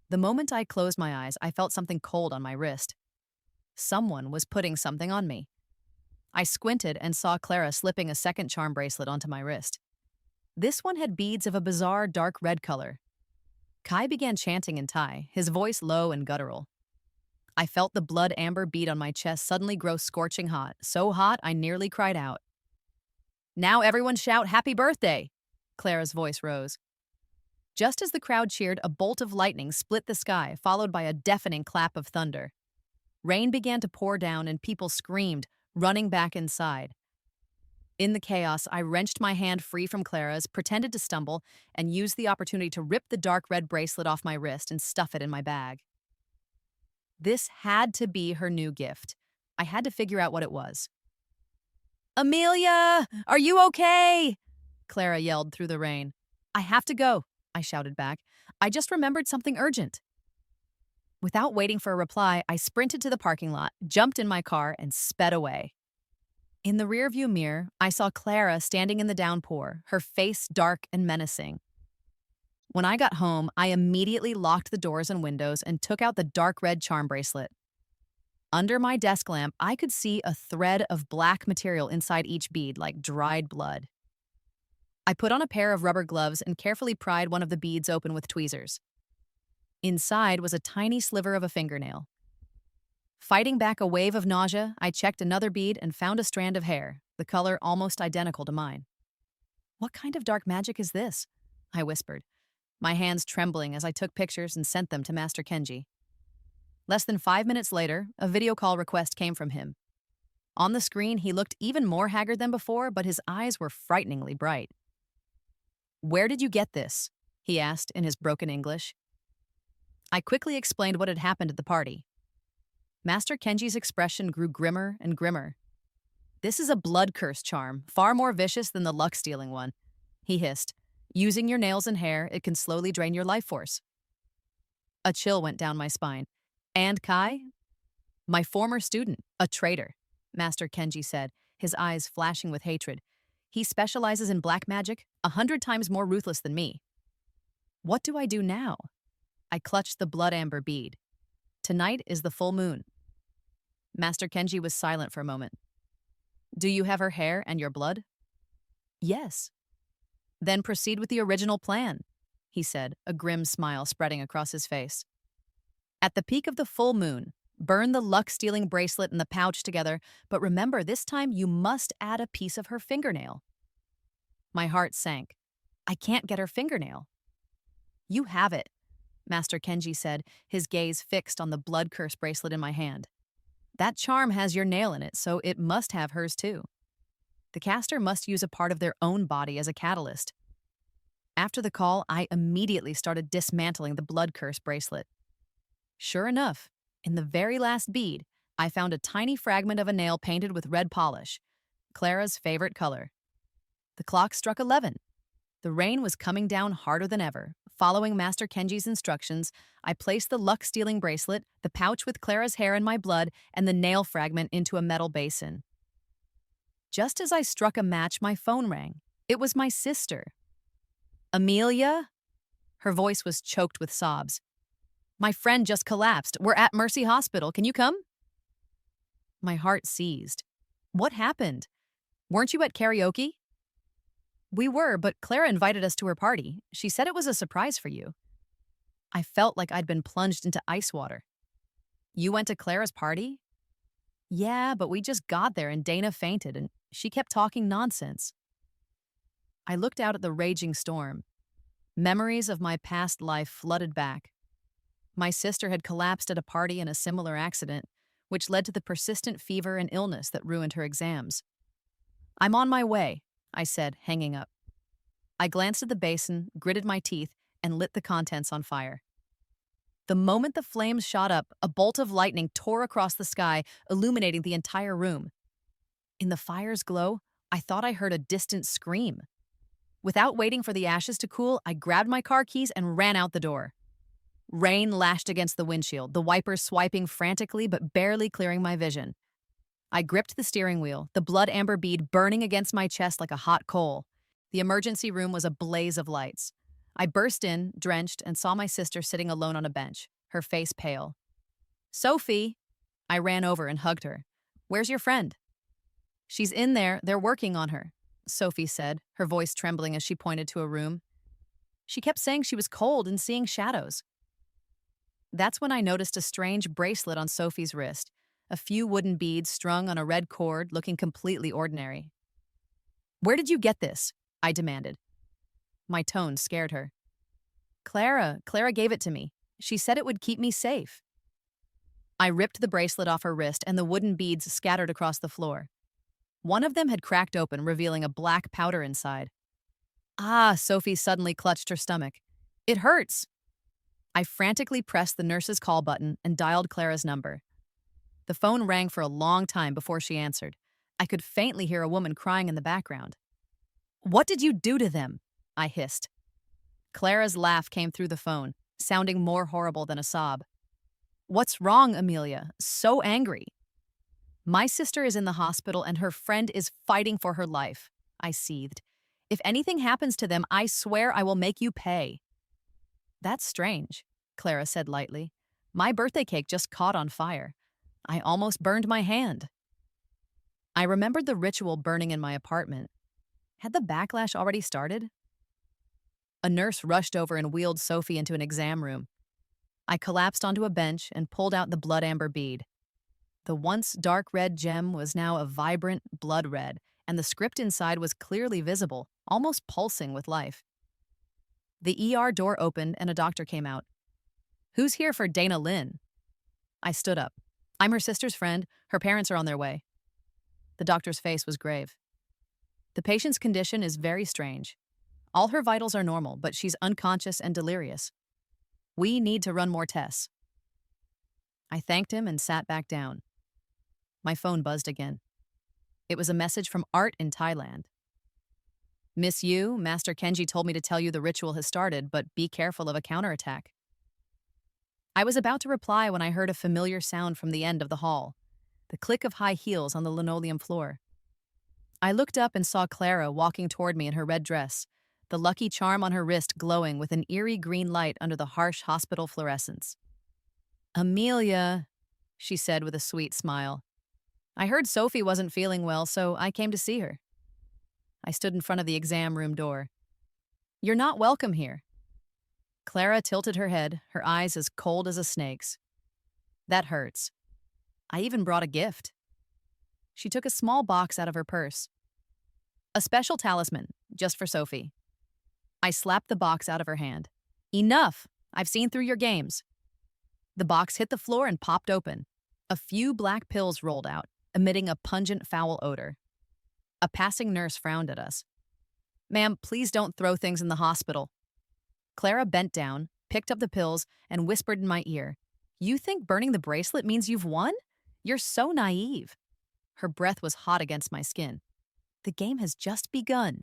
The moment I closed my eyes, I felt something cold on my wrist. Someone was putting something on me. I squinted and saw Clara slipping a second charm bracelet onto my wrist. This one had beads of a bizarre dark red color. Kai began chanting in Thai, his voice low and guttural. I felt the blood amber bead on my chest suddenly grow scorching hot, so hot I nearly cried out. Now everyone shout happy birthday! Clara's voice rose. Just as the crowd cheered, a bolt of lightning split the sky, followed by a deafening clap of thunder. Rain began to pour down and people screamed, running back inside. In the chaos, I wrenched my hand free from Clara's, pretended to stumble, and used the opportunity to rip the dark red bracelet off my wrist and stuff it in my bag. This had to be her new gift. I had to figure out what it was. Amelia, are you okay? Clara yelled through the rain. I have to go, I shouted back. I just remembered something urgent. Without waiting for a reply, I sprinted to the parking lot, jumped in my car, and sped away. In the rearview mirror, I saw Clara standing in the downpour, her face dark and menacing. When I got home, I immediately locked the doors and windows and took out the dark red charm bracelet. Under my desk lamp, I could see a thread of black material inside each bead, like dried blood. I put on a pair of rubber gloves and carefully pried one of the beads open with tweezers. Inside was a tiny sliver of a fingernail. Fighting back a wave of nausea, I checked another bead and found a strand of hair, the color almost identical to mine. What kind of dark magic is this? I whispered, my hands trembling as I took pictures and sent them to Master Kenji. Less than 5 minutes later, a video call request came from him. On the screen, he looked even more haggard than before, but his eyes were frighteningly bright. Where did you get this? He asked in his broken English. I quickly explained what had happened at the party. Master Kenji's expression grew grimmer and grimmer. This is a blood curse charm, far more vicious than the luck-stealing one, he hissed. Using your nails and hair, it can slowly drain your life force. A chill went down my spine. And Kai? My former student, a traitor, Master Kenji said, his eyes flashing with hatred. He specializes in black magic, 100 times more ruthless than me. What do I do now? I clutched the blood amber bead. Tonight is the full moon. Master Kenji was silent for a moment. Do you have her hair and your blood? Yes. Then proceed with the original plan, he said, a grim smile spreading across his face. At the peak of the full moon, burn the luck-stealing bracelet and the pouch together, but remember, this time you must add a piece of her fingernail. My heart sank. I can't get her fingernail. You have it, Master Kenji said, his gaze fixed on the blood curse bracelet in my hand. That charm has your nail in it, so it must have hers too. The caster must use a part of their own body as a catalyst. After the call, I immediately started dismantling the blood curse bracelet. Sure enough, in the very last bead, I found a tiny fragment of a nail painted with red polish, Clara's favorite color. The clock struck 11. The rain was coming down harder than ever. Following Master Kenji's instructions, I placed the luck-stealing bracelet, the pouch with Clara's hair and my blood, and the nail fragment into a metal basin. Just as I struck a match, my phone rang. It was my sister. Amelia? Her voice was choked with sobs. My friend just collapsed. We're at Mercy Hospital. Can you come? My heart seized. What happened? Weren't you at karaoke? We were, but Clara invited us to her party. She said it was a surprise for you. I felt like I'd been plunged into ice water. You went to Clara's party? Yeah, but we just got there and Dana fainted and she kept talking nonsense. I looked out at the raging storm. Memories of my past life flooded back. My sister had collapsed at a party in a similar accident, which led to the persistent fever and illness that ruined her exams. I'm on my way, I said, hanging up. I glanced at the basin, gritted my teeth, and lit the contents on fire. The moment the flames shot up, a bolt of lightning tore across the sky, illuminating the entire room. In the fire's glow, I thought I heard a distant scream. Without waiting for the ashes to cool, I grabbed my car keys and ran out the door. Rain lashed against the windshield, the wipers swiping frantically but barely clearing my vision. I gripped the steering wheel, the blood amber bead burning against my chest like a hot coal. The emergency room was a blaze of lights. I burst in, drenched, and saw my sister sitting alone on a bench, her face pale. Sophie! I ran over and hugged her. Where's your friend? She's in there. They're working on her, Sophie said, her voice trembling as she pointed to a room. She kept saying she was cold and seeing shadows. That's when I noticed a strange bracelet on Sophie's wrist, a few wooden beads strung on a red cord looking completely ordinary. Where did you get this? I demanded. My tone scared her. Clara gave it to me. She said it would keep me safe. I ripped the bracelet off her wrist and the wooden beads scattered across the floor. One of them had cracked open, revealing a black powder inside. Ah, Sophie suddenly clutched her stomach. It hurts. I frantically pressed the nurse's call button and dialed Clara's number. The phone rang for a long time before she answered. I could faintly hear a woman crying in the background. What did you do to them? I hissed. Clara's laugh came through the phone, sounding more horrible than a sob. What's wrong, Amelia? So angry. My sister is in the hospital and her friend is fighting for her life, I seethed. If anything happens to them, I swear I will make you pay. That's strange, Clara said lightly. My birthday cake just caught on fire. I almost burned my hand. I remembered the ritual burning in my apartment. Had the backlash already started? A nurse rushed over and wheeled Sophie into an exam room. I collapsed onto a bench and pulled out the blood amber bead. The once dark red gem was now a vibrant blood red, and the script inside was clearly visible, almost pulsing with life. The ER door opened and a doctor came out. Who's here for Dana Lynn? I stood up. I'm her sister's friend. Her parents are on their way. The doctor's face was grave. The patient's condition is very strange. All her vitals are normal, but she's unconscious and delirious. We need to run more tests. I thanked him and sat back down. My phone buzzed again. It was a message from Art in Thailand. Miss Yu, Master Kenji told me to tell you the ritual has started, but be careful of a counterattack. I was about to reply when I heard a familiar sound from the end of the hall, the click of high heels on the linoleum floor. I looked up and saw Clara walking toward me in her red dress, the lucky charm on her wrist glowing with an eerie green light under the harsh hospital fluorescence. Amelia, she said with a sweet smile. I heard Sophie wasn't feeling well, so I came to see her. I stood in front of the exam room door. You're not welcome here. Clara tilted her head, her eyes as cold as a snake's. That hurts. I even brought a gift. She took a small box out of her purse. A special talisman, just for Sophie. I slapped the box out of her hand. Enough! I've seen through your games. The box hit the floor and popped open. A few black pills rolled out, emitting a pungent foul odor. A passing nurse frowned at us. Ma'am, please don't throw things in the hospital. Clara bent down, picked up the pills, and whispered in my ear, You think burning the bracelet means you've won? You're so naive. Her breath was hot against my skin. The game has just begun.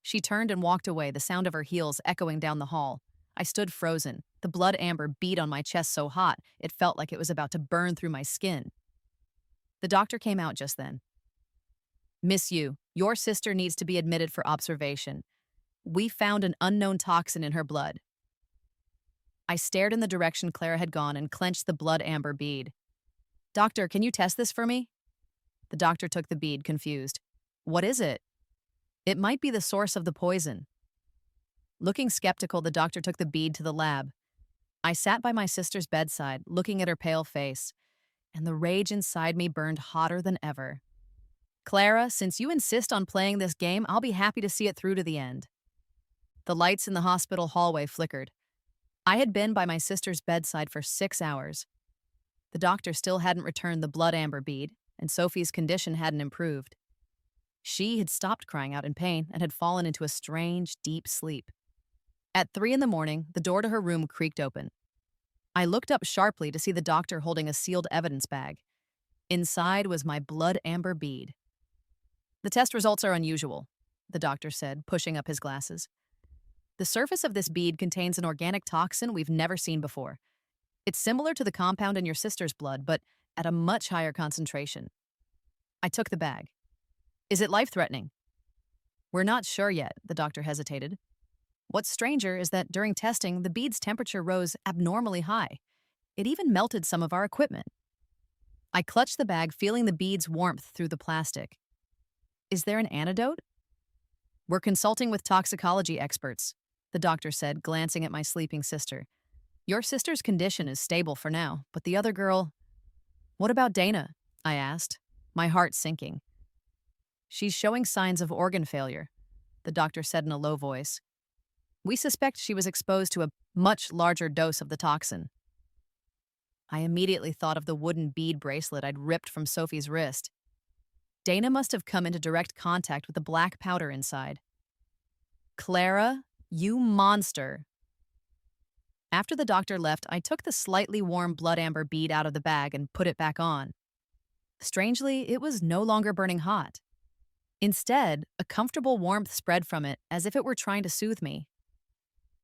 She turned and walked away, the sound of her heels echoing down the hall. I stood frozen, the blood amber bead on my chest so hot it felt like it was about to burn through my skin. The doctor came out just then. Miss Yu, your sister needs to be admitted for observation. We found an unknown toxin in her blood. I stared in the direction Clara had gone and clenched the blood amber bead. Doctor, can you test this for me? The doctor took the bead, confused. What is it? It might be the source of the poison. Looking skeptical, the doctor took the bead to the lab. I sat by my sister's bedside, looking at her pale face, and the rage inside me burned hotter than ever. Clara, since you insist on playing this game, I'll be happy to see it through to the end. The lights in the hospital hallway flickered. I had been by my sister's bedside for 6 hours. The doctor still hadn't returned the blood amber bead, and Sophie's condition hadn't improved. She had stopped crying out in pain and had fallen into a strange, deep sleep. At 3 in the morning, the door to her room creaked open. I looked up sharply to see the doctor holding a sealed evidence bag. Inside was my blood amber bead. The test results are unusual, the doctor said, pushing up his glasses. The surface of this bead contains an organic toxin we've never seen before. It's similar to the compound in your sister's blood, but at a much higher concentration. I took the bag. Is it life-threatening? We're not sure yet, the doctor hesitated. What's stranger is that during testing, the bead's temperature rose abnormally high. It even melted some of our equipment. I clutched the bag, feeling the bead's warmth through the plastic. Is there an antidote? We're consulting with toxicology experts, the doctor said, glancing at my sleeping sister. Your sister's condition is stable for now, but the other girl... What about Dana? I asked, my heart sinking. She's showing signs of organ failure, the doctor said in a low voice. We suspect she was exposed to a much larger dose of the toxin. I immediately thought of the wooden bead bracelet I'd ripped from Sophie's wrist. Dana must have come into direct contact with the black powder inside. Clara, you monster. After the doctor left, I took the slightly warm blood amber bead out of the bag and put it back on. Strangely, it was no longer burning hot. Instead, a comfortable warmth spread from it as if it were trying to soothe me.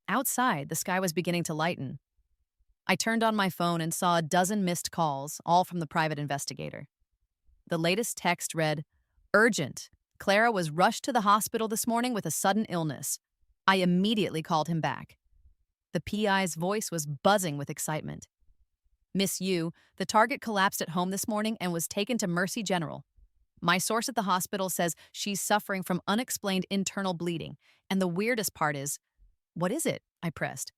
Outside, the sky was beginning to lighten. I turned on my phone and saw a dozen missed calls, all from the private investigator. The latest text read, Urgent. Clara was rushed to the hospital this morning with a sudden illness. I immediately called him back. The PI's voice was buzzing with excitement. Miss Yu, the target collapsed at home this morning and was taken to Mercy General. My source at the hospital says she's suffering from unexplained internal bleeding, and the weirdest part is, what is it? I pressed.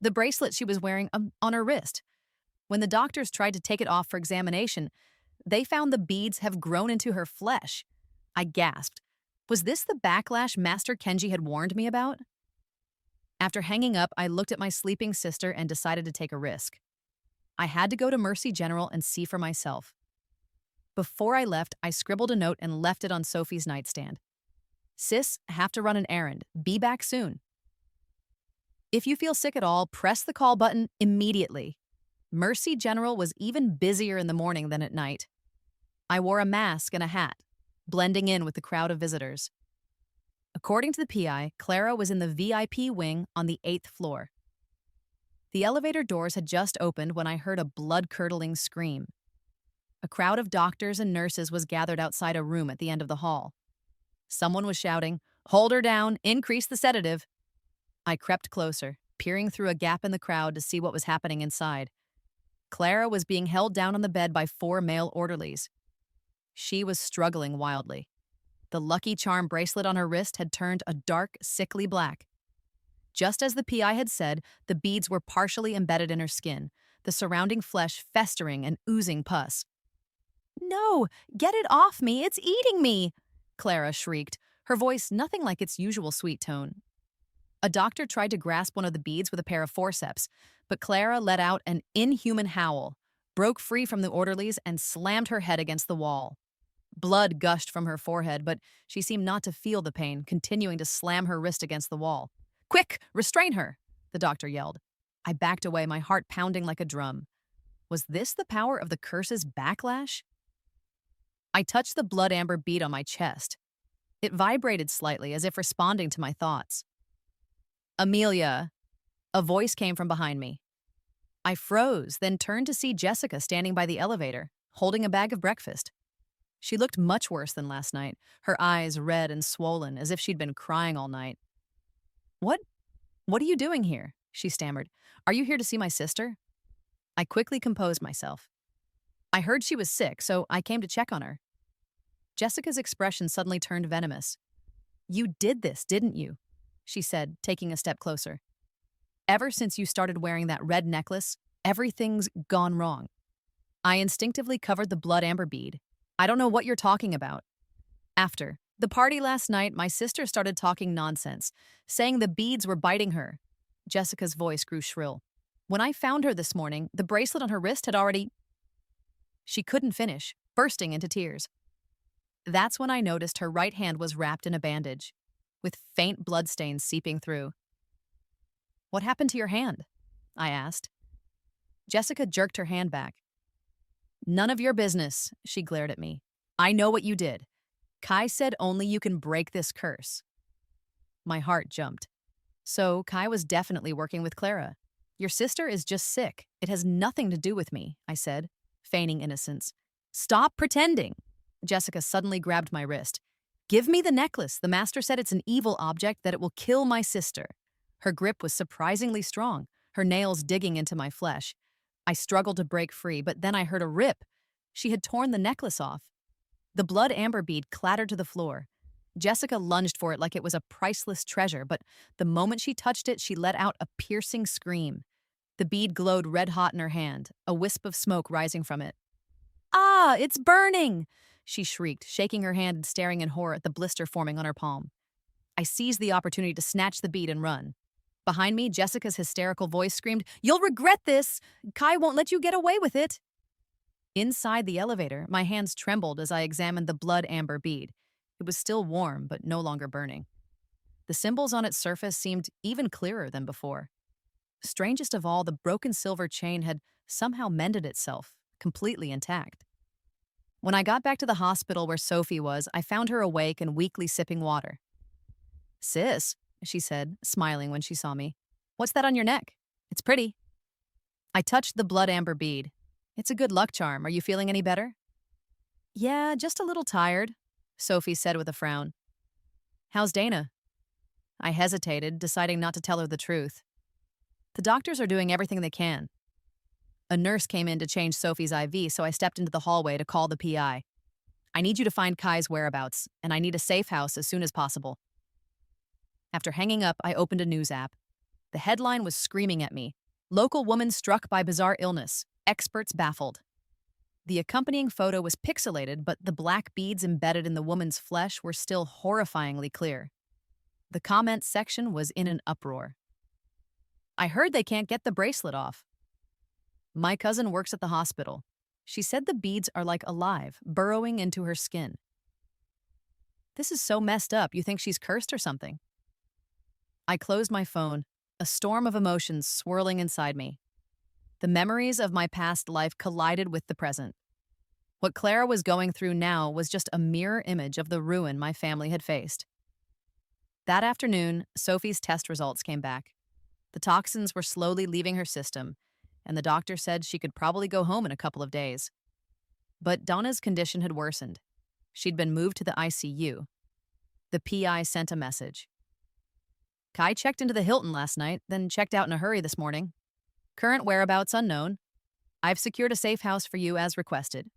The bracelet she was wearing on her wrist. When the doctors tried to take it off for examination, they found the beads have grown into her flesh. I gasped. Was this the backlash Master Kenji had warned me about? After hanging up, I looked at my sleeping sister and decided to take a risk. I had to go to Mercy General and see for myself. Before I left, I scribbled a note and left it on Sophie's nightstand. Sis, have to run an errand. Be back soon. If you feel sick at all, press the call button immediately. Mercy General was even busier in the morning than at night. I wore a mask and a hat, blending in with the crowd of visitors. According to the PI, Clara was in the VIP wing on the 8th floor. The elevator doors had just opened when I heard a blood-curdling scream. A crowd of doctors and nurses was gathered outside a room at the end of the hall. Someone was shouting, "Hold her down, increase the sedative." I crept closer, peering through a gap in the crowd to see what was happening inside. Clara was being held down on the bed by 4 male orderlies. She was struggling wildly. The Lucky Charm bracelet on her wrist had turned a dark, sickly black. Just as the PI had said, the beads were partially embedded in her skin, the surrounding flesh festering and oozing pus. "No! Get it off me! It's eating me!" Clara shrieked, her voice nothing like its usual sweet tone. A doctor tried to grasp one of the beads with a pair of forceps, but Clara let out an inhuman howl, broke free from the orderlies, and slammed her head against the wall. Blood gushed from her forehead, but she seemed not to feel the pain, continuing to slam her wrist against the wall. "Quick! Restrain her!" the doctor yelled. I backed away, my heart pounding like a drum. Was this the power of the curse's backlash? I touched the blood amber bead on my chest. It vibrated slightly, as if responding to my thoughts. "Amelia," a voice came from behind me. I froze, then turned to see Jessica standing by the elevator, holding a bag of breakfast. She looked much worse than last night, her eyes red and swollen, as if she'd been crying all night. What? What are you doing here?" she stammered. "Are you here to see my sister?" I quickly composed myself. "I heard she was sick, so I came to check on her." Jessica's expression suddenly turned venomous. "You did this, didn't you?" she said, taking a step closer. "Ever since you started wearing that red necklace, everything's gone wrong." I instinctively covered the blood amber bead. "I don't know what you're talking about." After the party last night, my sister started talking nonsense, saying the beads were biting her. Jessica's voice grew shrill. "When I found her this morning, the bracelet on her wrist had already—" She couldn't finish, bursting into tears. That's when I noticed her right hand was wrapped in a bandage, with faint bloodstains seeping through. "What happened to your hand?" I asked. Jessica jerked her hand back. "None of your business," she glared at me. "I know what you did. Kai said only you can break this curse." My heart jumped. So Kai was definitely working with Clara. "Your sister is just sick. It has nothing to do with me," I said, feigning innocence. "Stop pretending." Jessica suddenly grabbed my wrist. "Give me the necklace. The master said it's an evil object, that it will kill my sister." Her grip was surprisingly strong, her nails digging into my flesh. I struggled to break free, but then I heard a rip. She had torn the necklace off. The blood amber bead clattered to the floor. Jessica lunged for it like it was a priceless treasure, but the moment she touched it, she let out a piercing scream. The bead glowed red-hot in her hand, a wisp of smoke rising from it. "Ah, it's burning!" she shrieked, shaking her hand and staring in horror at the blister forming on her palm. I seized the opportunity to snatch the bead and run. Behind me, Jessica's hysterical voice screamed, "You'll regret this! Kai won't let you get away with it!" Inside the elevator, my hands trembled as I examined the blood amber bead. It was still warm, but no longer burning. The symbols on its surface seemed even clearer than before. Strangest of all, the broken silver chain had somehow mended itself, completely intact. When I got back to the hospital where Sophie was, I found her awake and weakly sipping water. "Sis," she said, smiling when she saw me. "What's that on your neck? It's pretty." I touched the blood amber bead. "It's a good luck charm. Are you feeling any better?" "Yeah, just a little tired," Sophie said with a frown. "How's Dana?" I hesitated, deciding not to tell her the truth. "The doctors are doing everything they can." A nurse came in to change Sophie's IV, so I stepped into the hallway to call the PI. "I need you to find Kai's whereabouts, and I need a safe house as soon as possible." After hanging up, I opened a news app. The headline was screaming at me. "Local woman struck by bizarre illness. Experts baffled." The accompanying photo was pixelated, but the black beads embedded in the woman's flesh were still horrifyingly clear. The comments section was in an uproar. "I heard they can't get the bracelet off." "My cousin works at the hospital. She said the beads are like alive, burrowing into her skin." "This is so messed up, you think she's cursed or something?" I closed my phone, a storm of emotions swirling inside me. The memories of my past life collided with the present. What Clara was going through now was just a mirror image of the ruin my family had faced. That afternoon, Sophie's test results came back. The toxins were slowly leaving her system, and the doctor said she could probably go home in a couple of days. But Donna's condition had worsened. She'd been moved to the ICU. The PI sent a message. "Kai checked into the Hilton last night, then checked out in a hurry this morning. Current whereabouts unknown. I've secured a safe house for you as requested.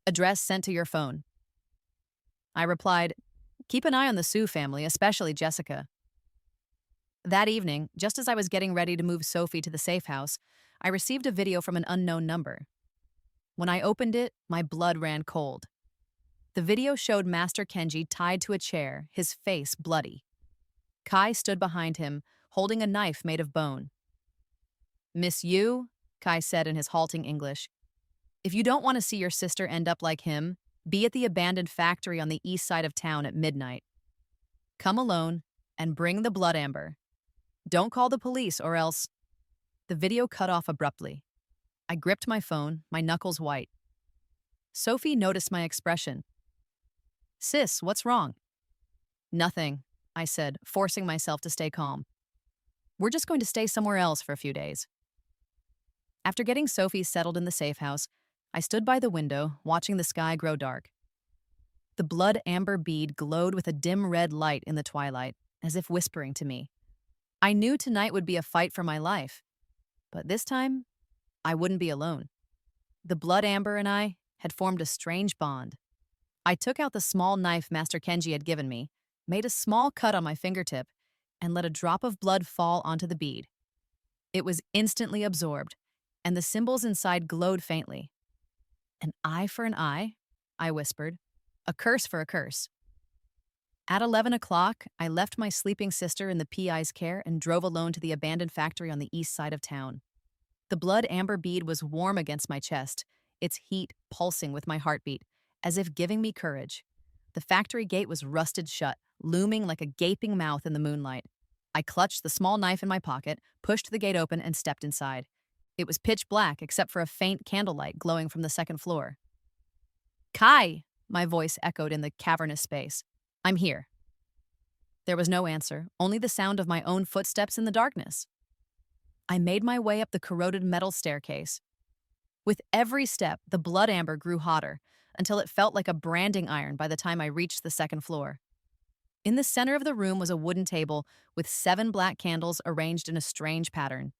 Address sent to your phone." I replied, "Keep an eye on the Sue family, especially Jessica." That evening, just as I was getting ready to move Sophie to the safe house, I received a video from an unknown number. When I opened it, my blood ran cold. The video showed Master Kenji tied to a chair, his face bloody. Kai stood behind him, holding a knife made of bone. "Miss Yu," Kai said in his halting English, "if you don't want to see your sister end up like him, Be at the abandoned factory on the east side of town at midnight. Come alone and bring the blood amber. Don't call the police or else. The video cut off abruptly. I gripped my phone, my knuckles white. Sophie noticed my expression. Sis, what's wrong? Nothing, I said, forcing myself to stay calm. We're just going to stay somewhere else for a few days. After getting Sophie settled in the safe house, I stood by the window, watching the sky grow dark. The blood amber bead glowed with a dim red light in the twilight, as if whispering to me. I knew tonight would be a fight for my life, but this time, I wouldn't be alone. The blood amber and I had formed a strange bond. I took out the small knife Master Kenji had given me, made a small cut on my fingertip, and let a drop of blood fall onto the bead. It was instantly absorbed, and the symbols inside glowed faintly. An eye for an eye, I whispered. A curse for a curse. At 11 o'clock, I left my sleeping sister in the PI's care and drove alone to the abandoned factory on the east side of town. The blood amber bead was warm against my chest, its heat pulsing with my heartbeat, as if giving me courage. The factory gate was rusted shut, looming like a gaping mouth in the moonlight. I clutched the small knife in my pocket, pushed the gate open, and stepped inside. It was pitch black except for a faint candlelight glowing from the second floor. Kai! My voice echoed in the cavernous space. I'm here. There was no answer, only the sound of my own footsteps in the darkness. I made my way up the corroded metal staircase. With every step, the blood amber grew hotter, until it felt like a branding iron by the time I reached the second floor. In the center of the room was a wooden table with 7 black candles arranged in a strange pattern.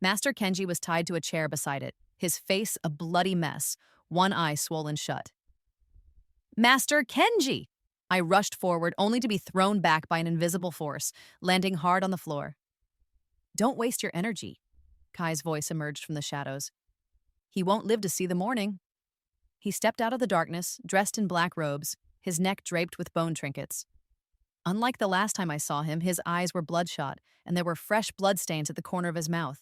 Master Kenji was tied to a chair beside it, his face a bloody mess, one eye swollen shut. Master Kenji! I rushed forward, only to be thrown back by an invisible force, landing hard on the floor. Don't waste your energy, Kai's voice emerged from the shadows. He won't live to see the morning. He stepped out of the darkness, dressed in black robes, his neck draped with bone trinkets. Unlike the last time I saw him, his eyes were bloodshot, and there were fresh bloodstains at the corner of his mouth.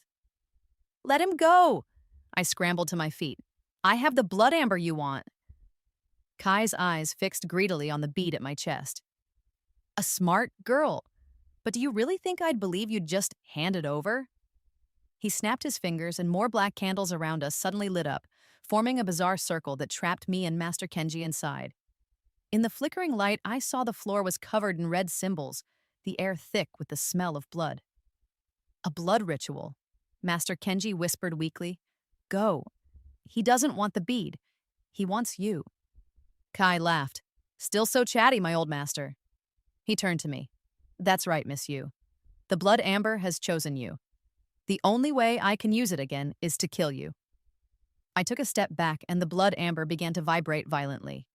Let him go! I scrambled to my feet. I have the blood amber you want. Kai's eyes fixed greedily on the bead at my chest. A smart girl. But do you really think I'd believe you'd just hand it over? He snapped his fingers, and more black candles around us suddenly lit up, forming a bizarre circle that trapped me and Master Kenji inside. In the flickering light, I saw the floor was covered in red symbols, the air thick with the smell of blood. A blood ritual. Master Kenji whispered weakly. Go. He doesn't want the bead. He wants you. Kai laughed. Still so chatty, my old master. He turned to me. That's right, Miss Yu. The blood amber has chosen you. The only way I can use it again is to kill you. I took a step back, and the blood amber began to vibrate violently.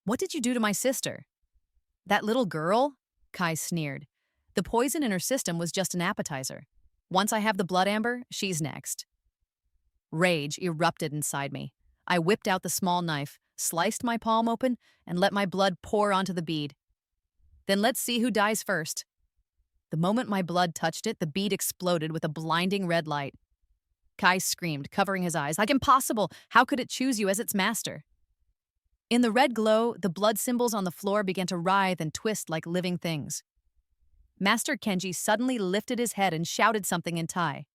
What did you do to my sister? That little girl? Kai sneered. The poison in her system was just an appetizer. Once I have the blood amber, she's next. Rage erupted inside me. I whipped out the small knife, sliced my palm open, and let my blood pour onto the bead. Then let's see who dies first. The moment my blood touched it, the bead exploded with a blinding red light. Kai screamed, covering his eyes, like impossible! How could it choose you as its master? In the red glow, the blood symbols on the floor began to writhe and twist like living things. Master Kenji suddenly lifted his head and shouted something in Thai.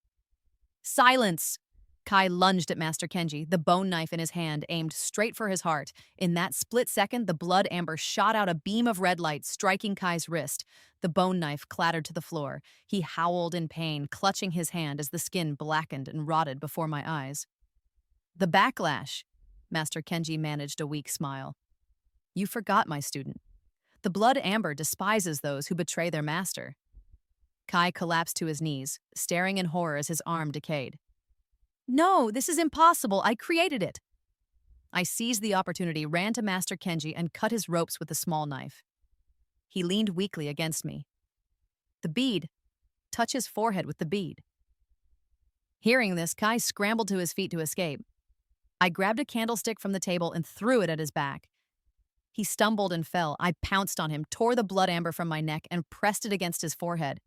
Silence! Kai lunged at Master Kenji, the bone knife in his hand aimed straight for his heart. In that split second, the blood amber shot out a beam of red light, striking Kai's wrist. The bone knife clattered to the floor. He howled in pain, clutching his hand as the skin blackened and rotted before my eyes. The backlash. Master Kenji managed a weak smile. You forgot, my student. The blood amber despises those who betray their master. Kai collapsed to his knees, staring in horror as his arm decayed. No, this is impossible. I created it. I seized the opportunity, ran to Master Kenji, and cut his ropes with a small knife. He leaned weakly against me. The bead. Touch his forehead with the bead. Hearing this, Kai scrambled to his feet to escape. I grabbed a candlestick from the table and threw it at his back. He stumbled and fell. I pounced on him, tore the blood amber from my neck, and pressed it against his forehead.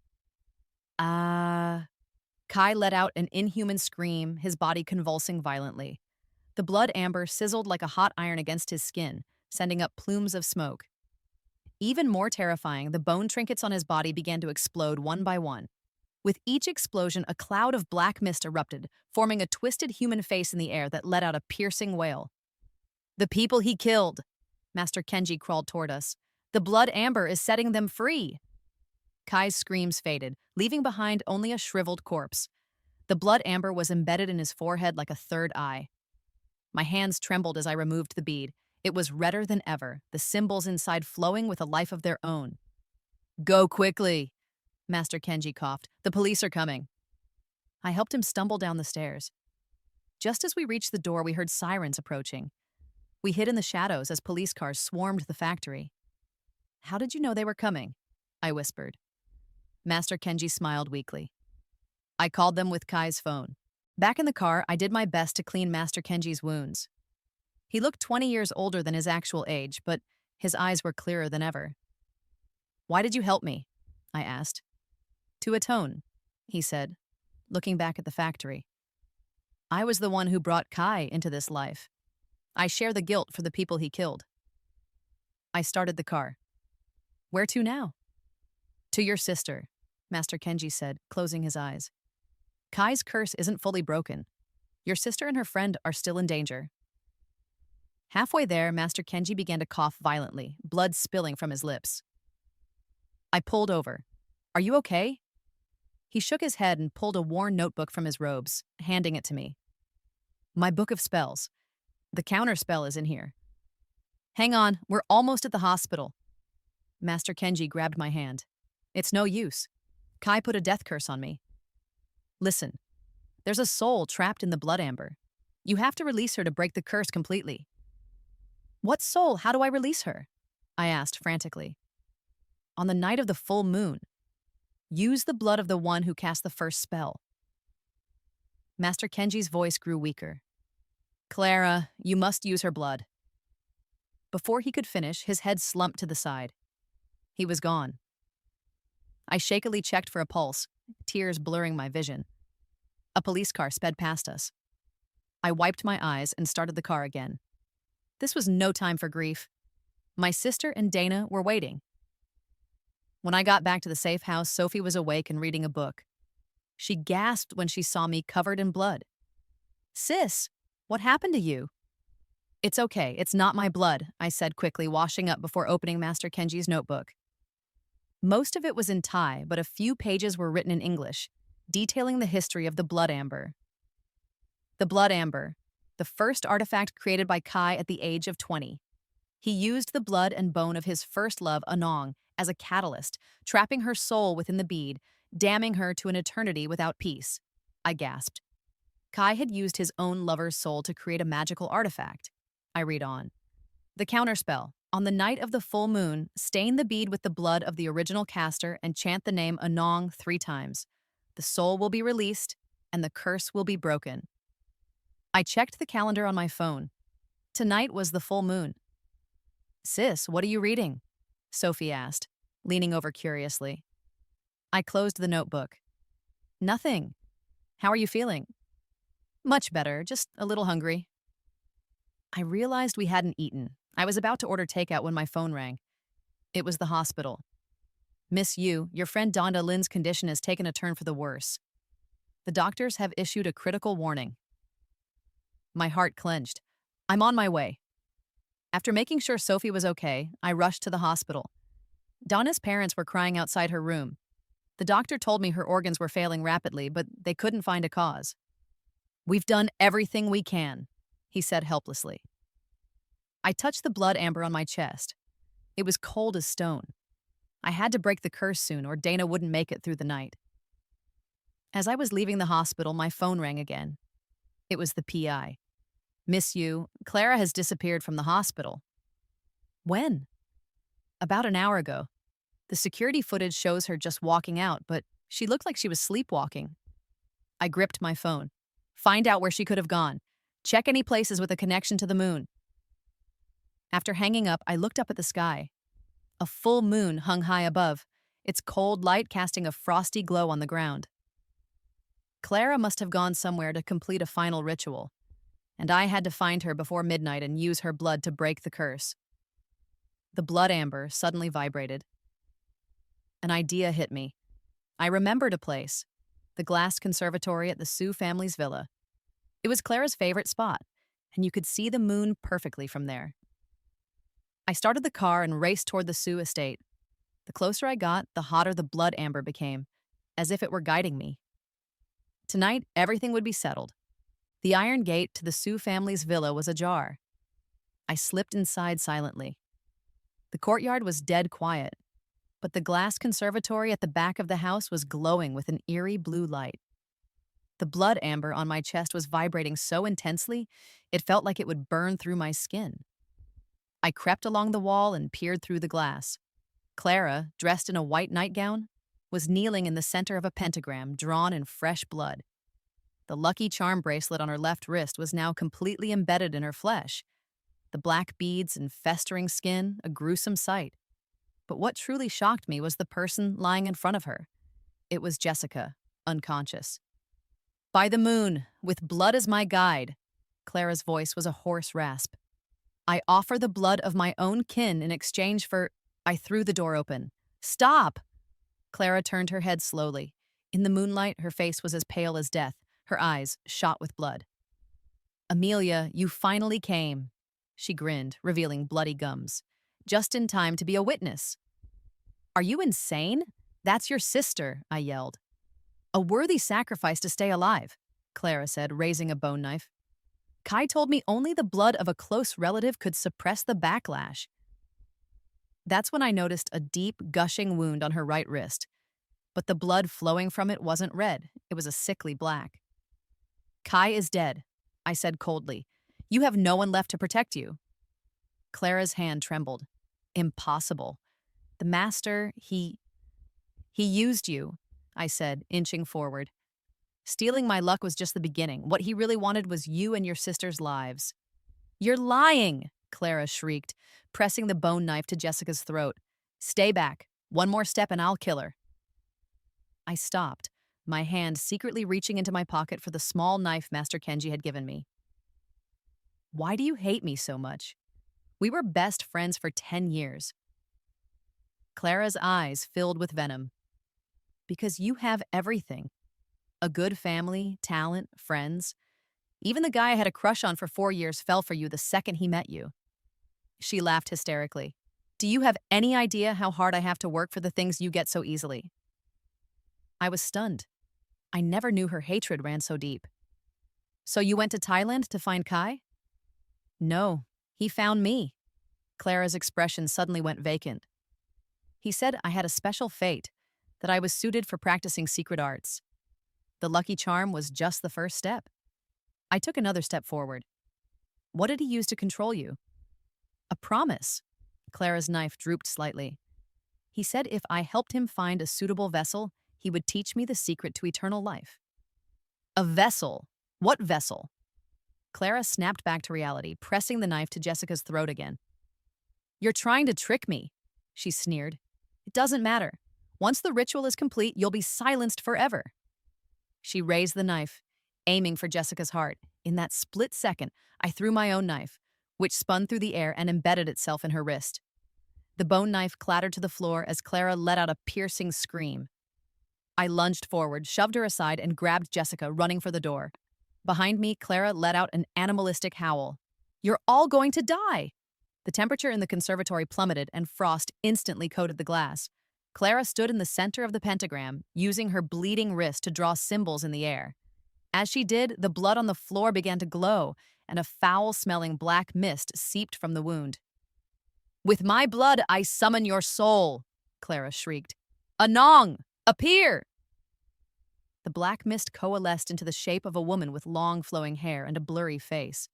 Kai let out an inhuman scream, his body convulsing violently. The blood amber sizzled like a hot iron against his skin, sending up plumes of smoke. Even more terrifying, the bone trinkets on his body began to explode one by one. With each explosion, a cloud of black mist erupted, forming a twisted human face in the air that let out a piercing wail. The people he killed! Master Kenji crawled toward us. The blood amber is setting them free! Kai's screams faded, leaving behind only a shriveled corpse. The blood amber was embedded in his forehead like a third eye. My hands trembled as I removed the bead. It was redder than ever, the symbols inside flowing with a life of their own. Go quickly, Master Kenji coughed. The police are coming. I helped him stumble down the stairs. Just as we reached the door, we heard sirens approaching. We hid in the shadows as police cars swarmed the factory. How did you know they were coming? I whispered. Master Kenji smiled weakly. I called them with Kai's phone. Back in the car, I did my best to clean Master Kenji's wounds. He looked 20 years older than his actual age, but his eyes were clearer than ever. Why did you help me? I asked. To atone, he said, looking back at the factory. I was the one who brought Kai into this life. I share the guilt for the people he killed. I started the car. Where to now? To your sister, Master Kenji said, closing his eyes. Kai's curse isn't fully broken. Your sister and her friend are still in danger. Halfway there, Master Kenji began to cough violently, blood spilling from his lips. I pulled over. Are you okay? He shook his head and pulled a worn notebook from his robes, handing it to me. My book of spells. The counter spell is in here. Hang on, we're almost at the hospital. Master Kenji grabbed my hand. It's no use. Kai put a death curse on me. Listen, there's a soul trapped in the blood amber. You have to release her to break the curse completely. What soul? How do I release her? I asked frantically. On the night of the full moon, use the blood of the one who cast the first spell. Master Kenji's voice grew weaker. Clara, you must use her blood. Before he could finish, his head slumped to the side. He was gone. I shakily checked for a pulse, tears blurring my vision. A police car sped past us. I wiped my eyes and started the car again. This was no time for grief. My sister and Dana were waiting. When I got back to the safe house, Sophie was awake and reading a book. She gasped when she saw me covered in blood. Sis, what happened to you? It's okay, it's not my blood, I said quickly, washing up before opening Master Kenji's notebook. Most of it was in Thai, but a few pages were written in English, detailing the history of the blood amber. The blood amber, the first artifact created by Kai at the age of 20. He used the blood and bone of his first love, Anong, as a catalyst, trapping her soul within the bead, damning her to an eternity without peace. I gasped. Kai had used his own lover's soul to create a magical artifact. I read on. The counterspell. On the night of the full moon, stain the bead with the blood of the original caster and chant the name Anong 3 times. The soul will be released, and the curse will be broken. I checked the calendar on my phone. Tonight was the full moon. Sis, what are you reading? Sophie asked, leaning over curiously. I closed the notebook. Nothing. How are you feeling? Much better, just a little hungry. I realized we hadn't eaten. I was about to order takeout when my phone rang. It was the hospital. Miss Yu, your friend Donda Lin's condition has taken a turn for the worse. The doctors have issued a critical warning. My heart clenched. I'm on my way. After making sure Sophie was okay, I rushed to the hospital. Donna's parents were crying outside her room. The doctor told me her organs were failing rapidly, but they couldn't find a cause. We've done everything we can, he said helplessly. I touched the blood amber on my chest. It was cold as stone. I had to break the curse soon, or Dana wouldn't make it through the night. As I was leaving the hospital, my phone rang again. It was the PI. Miss Yu, Clara has disappeared from the hospital. When? About an hour ago. The security footage shows her just walking out, but she looked like she was sleepwalking. I gripped my phone. Find out where she could have gone. Check any places with a connection to the moon. After hanging up, I looked up at the sky. A full moon hung high above, its cold light casting a frosty glow on the ground. Clara must have gone somewhere to complete a final ritual, and I had to find her before midnight and use her blood to break the curse. The blood amber suddenly vibrated. An idea hit me. I remembered a place, the glass conservatory at the Sioux family's villa. It was Clara's favorite spot, and you could see the moon perfectly from there. I started the car and raced toward the Sioux estate. The closer I got, the hotter the blood amber became, as if it were guiding me. Tonight, everything would be settled. The iron gate to the Sioux family's villa was ajar. I slipped inside silently. The courtyard was dead quiet, but the glass conservatory at the back of the house was glowing with an eerie blue light. The blood amber on my chest was vibrating so intensely, it felt like it would burn through my skin. I crept along the wall and peered through the glass. Clara, dressed in a white nightgown, was kneeling in the center of a pentagram drawn in fresh blood. The lucky charm bracelet on her left wrist was now completely embedded in her flesh. The black beads and festering skin, a gruesome sight. But what truly shocked me was the person lying in front of her. It was Jessica, unconscious. "By the moon, with blood as my guide," Clara's voice was a hoarse rasp. "I offer the blood of my own kin in exchange for—" I threw the door open. "Stop!" Clara turned her head slowly. In the moonlight, her face was as pale as death, her eyes shot with blood. "Amelia, you finally came," she grinned, revealing bloody gums. "Just in time to be a witness." "Are you insane? That's your sister," I yelled. "A worthy sacrifice to stay alive," Clara said, raising a bone knife. "Kai told me only the blood of a close relative could suppress the backlash." That's when I noticed a deep, gushing wound on her right wrist. But the blood flowing from it wasn't red. It was a sickly black. "Kai is dead," I said coldly. "You have no one left to protect you." Clara's hand trembled. "Impossible. The master, he used you," I said, inching forward. "Stealing my luck was just the beginning. What he really wanted was you and your sister's lives." "You're lying!" Clara shrieked, pressing the bone knife to Jessica's throat. "Stay back. One more step and I'll kill her." I stopped, my hand secretly reaching into my pocket for the small knife Master Kenji had given me. "Why do you hate me so much? We were best friends for 10 years. Clara's eyes filled with venom. "Because you have everything. A good family, talent, friends. Even the guy I had a crush on for 4 years fell for you the second he met you." She laughed hysterically. "Do you have any idea how hard I have to work for the things you get so easily?" I was stunned. I never knew her hatred ran so deep. "So you went to Thailand to find Kai?" "No, he found me." Clara's expression suddenly went vacant. "He said I had a special fate, that I was suited for practicing secret arts. The lucky charm was just the first step." I took another step forward. "What did he use to control you?" "A promise." Clara's knife drooped slightly. "He said if I helped him find a suitable vessel, he would teach me the secret to eternal life." "A vessel? What vessel?" Clara snapped back to reality, pressing the knife to Jessica's throat again. "You're trying to trick me," she sneered. "It doesn't matter. Once the ritual is complete, you'll be silenced forever." She raised the knife, aiming for Jessica's heart. In that split second, I threw my own knife, which spun through the air and embedded itself in her wrist. The bone knife clattered to the floor as Clara let out a piercing scream. I lunged forward, shoved her aside, and grabbed Jessica, running for the door. Behind me, Clara let out an animalistic howl. "You're all going to die!" The temperature in the conservatory plummeted, and frost instantly coated the glass. Clara stood in the center of the pentagram, using her bleeding wrist to draw symbols in the air. As she did, the blood on the floor began to glow, and a foul-smelling black mist seeped from the wound. "With my blood, I summon your soul!" Clara shrieked. "Anong! Appear!" The black mist coalesced into the shape of a woman with long flowing hair and a blurry face.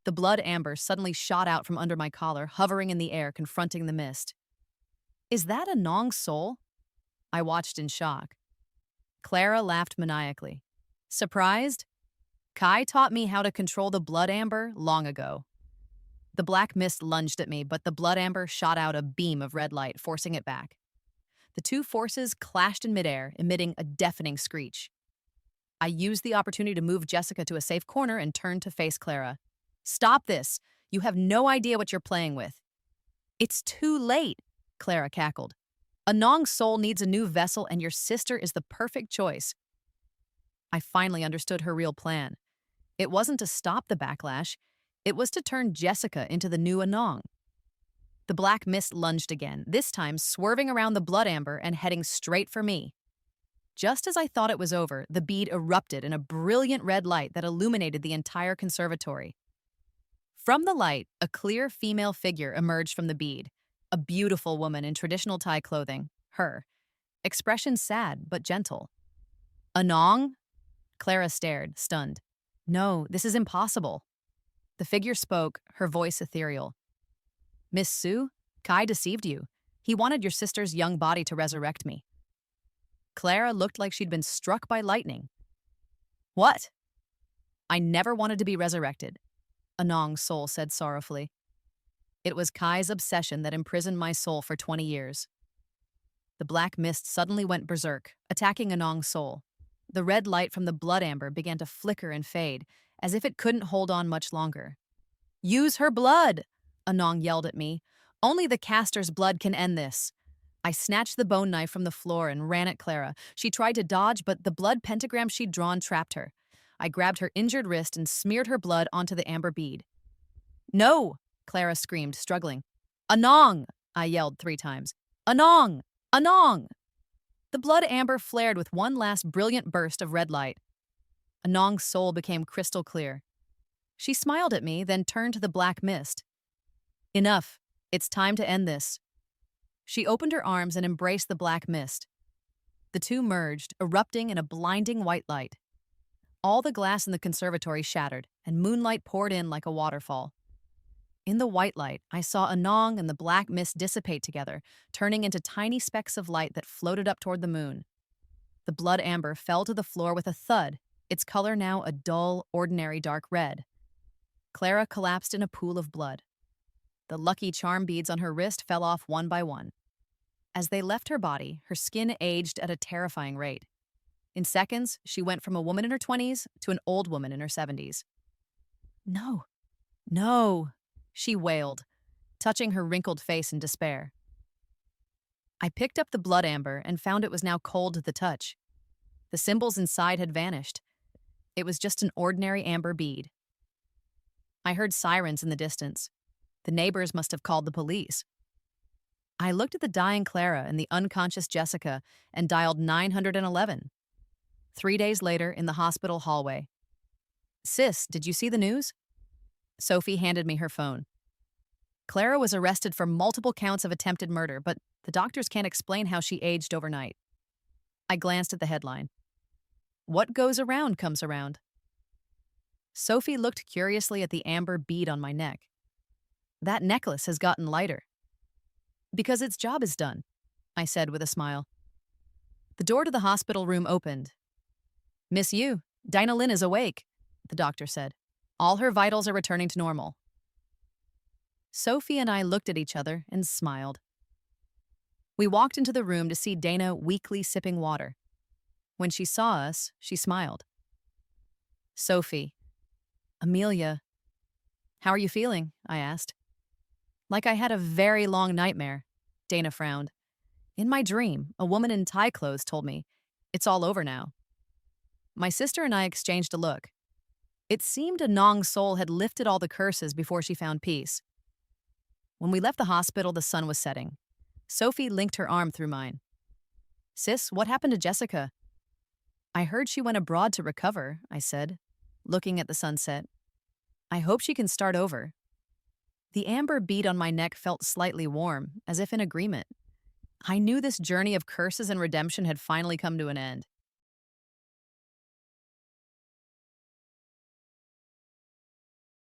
The blood amber suddenly shot out from under my collar, hovering in the air, confronting the mist. "Is that Anong's soul?" I watched in shock. Clara laughed maniacally. "Surprised? Kai taught me how to control the blood amber long ago." The black mist lunged at me, but the blood amber shot out a beam of red light, forcing it back. The two forces clashed in midair, emitting a deafening screech. I used the opportunity to move Jessica to a safe corner and turned to face Clara. Stop this. You have no idea what you're playing with. It's too late, Clara cackled. Anong's soul needs a new vessel, and your sister is the perfect choice. I finally understood her real plan. It wasn't to stop the backlash, it was to turn Jessica into the new Anong. The black mist lunged again, this time swerving around the blood amber and heading straight for me. Just as I thought it was over, the bead erupted in a brilliant red light that illuminated the entire conservatory. From the light, a clear female figure emerged from the bead, a beautiful woman in traditional Thai clothing, her expression sad but gentle. Anong? Clara stared, stunned. No, this is impossible. The figure spoke, her voice ethereal. Miss Sue, Kai deceived you. He wanted your sister's young body to resurrect me. Clara looked like she'd been struck by lightning. What? I never wanted to be resurrected, Anong's soul said sorrowfully. It was Kai's obsession that imprisoned my soul for 20 years. The black mist suddenly went berserk, attacking Anong's soul. The red light from the blood amber began to flicker and fade, as if it couldn't hold on much longer. Use her blood, Anong yelled at me. Only the caster's blood can end this. I snatched the bone knife from the floor and ran at Clara. She tried to dodge, but the blood pentagram she'd drawn trapped her. I grabbed her injured wrist and smeared her blood onto the amber bead. No, Clara screamed, struggling. Anong, I yelled 3 times. Anong! Anong! The blood amber flared with one last brilliant burst of red light. Anong's soul became crystal clear. She smiled at me, then turned to the black mist. Enough. It's time to end this. She opened her arms and embraced the black mist. The two merged, erupting in a blinding white light. All the glass in the conservatory shattered, and moonlight poured in like a waterfall. In the white light, I saw Anong and the black mist dissipate together, turning into tiny specks of light that floated up toward the moon. The blood amber fell to the floor with a thud, its color now a dull, ordinary dark red. Clara collapsed in a pool of blood. The lucky charm beads on her wrist fell off one by one. As they left her body, her skin aged at a terrifying rate. In seconds, she went from a woman in her 20s to an old woman in her 70s. No, no, she wailed, touching her wrinkled face in despair. I picked up the blood amber and found it was now cold to the touch. The symbols inside had vanished. It was just an ordinary amber bead. I heard sirens in the distance. The neighbors must have called the police. I looked at the dying Clara and the unconscious Jessica and dialed 911. 3 days later, in the hospital hallway. Sis, did you see the news? Sophie handed me her phone. Clara was arrested for multiple counts of attempted murder, but the doctors can't explain how she aged overnight. I glanced at the headline. What goes around comes around. Sophie looked curiously at the amber bead on my neck. That necklace has gotten lighter. Because its job is done, I said with a smile. The door to the hospital room opened. Miss Yu, Dinah Lynn is awake, the doctor said. All her vitals are returning to normal. Sophie and I looked at each other and smiled. We walked into the room to see Dana weakly sipping water. When she saw us, she smiled. Sophie. Amelia. How are you feeling? I asked. Like I had a very long nightmare, Dana frowned. In my dream, a woman in Thai clothes told me, it's all over now. My sister and I exchanged a look. It seemed Anong's soul had lifted all the curses before she found peace. When we left the hospital, the sun was setting. Sophie linked her arm through mine. Sis, what happened to Jessica? I heard she went abroad to recover, I said, looking at the sunset. I hope she can start over. The amber bead on my neck felt slightly warm, as if in agreement. I knew this journey of curses and redemption had finally come to an end.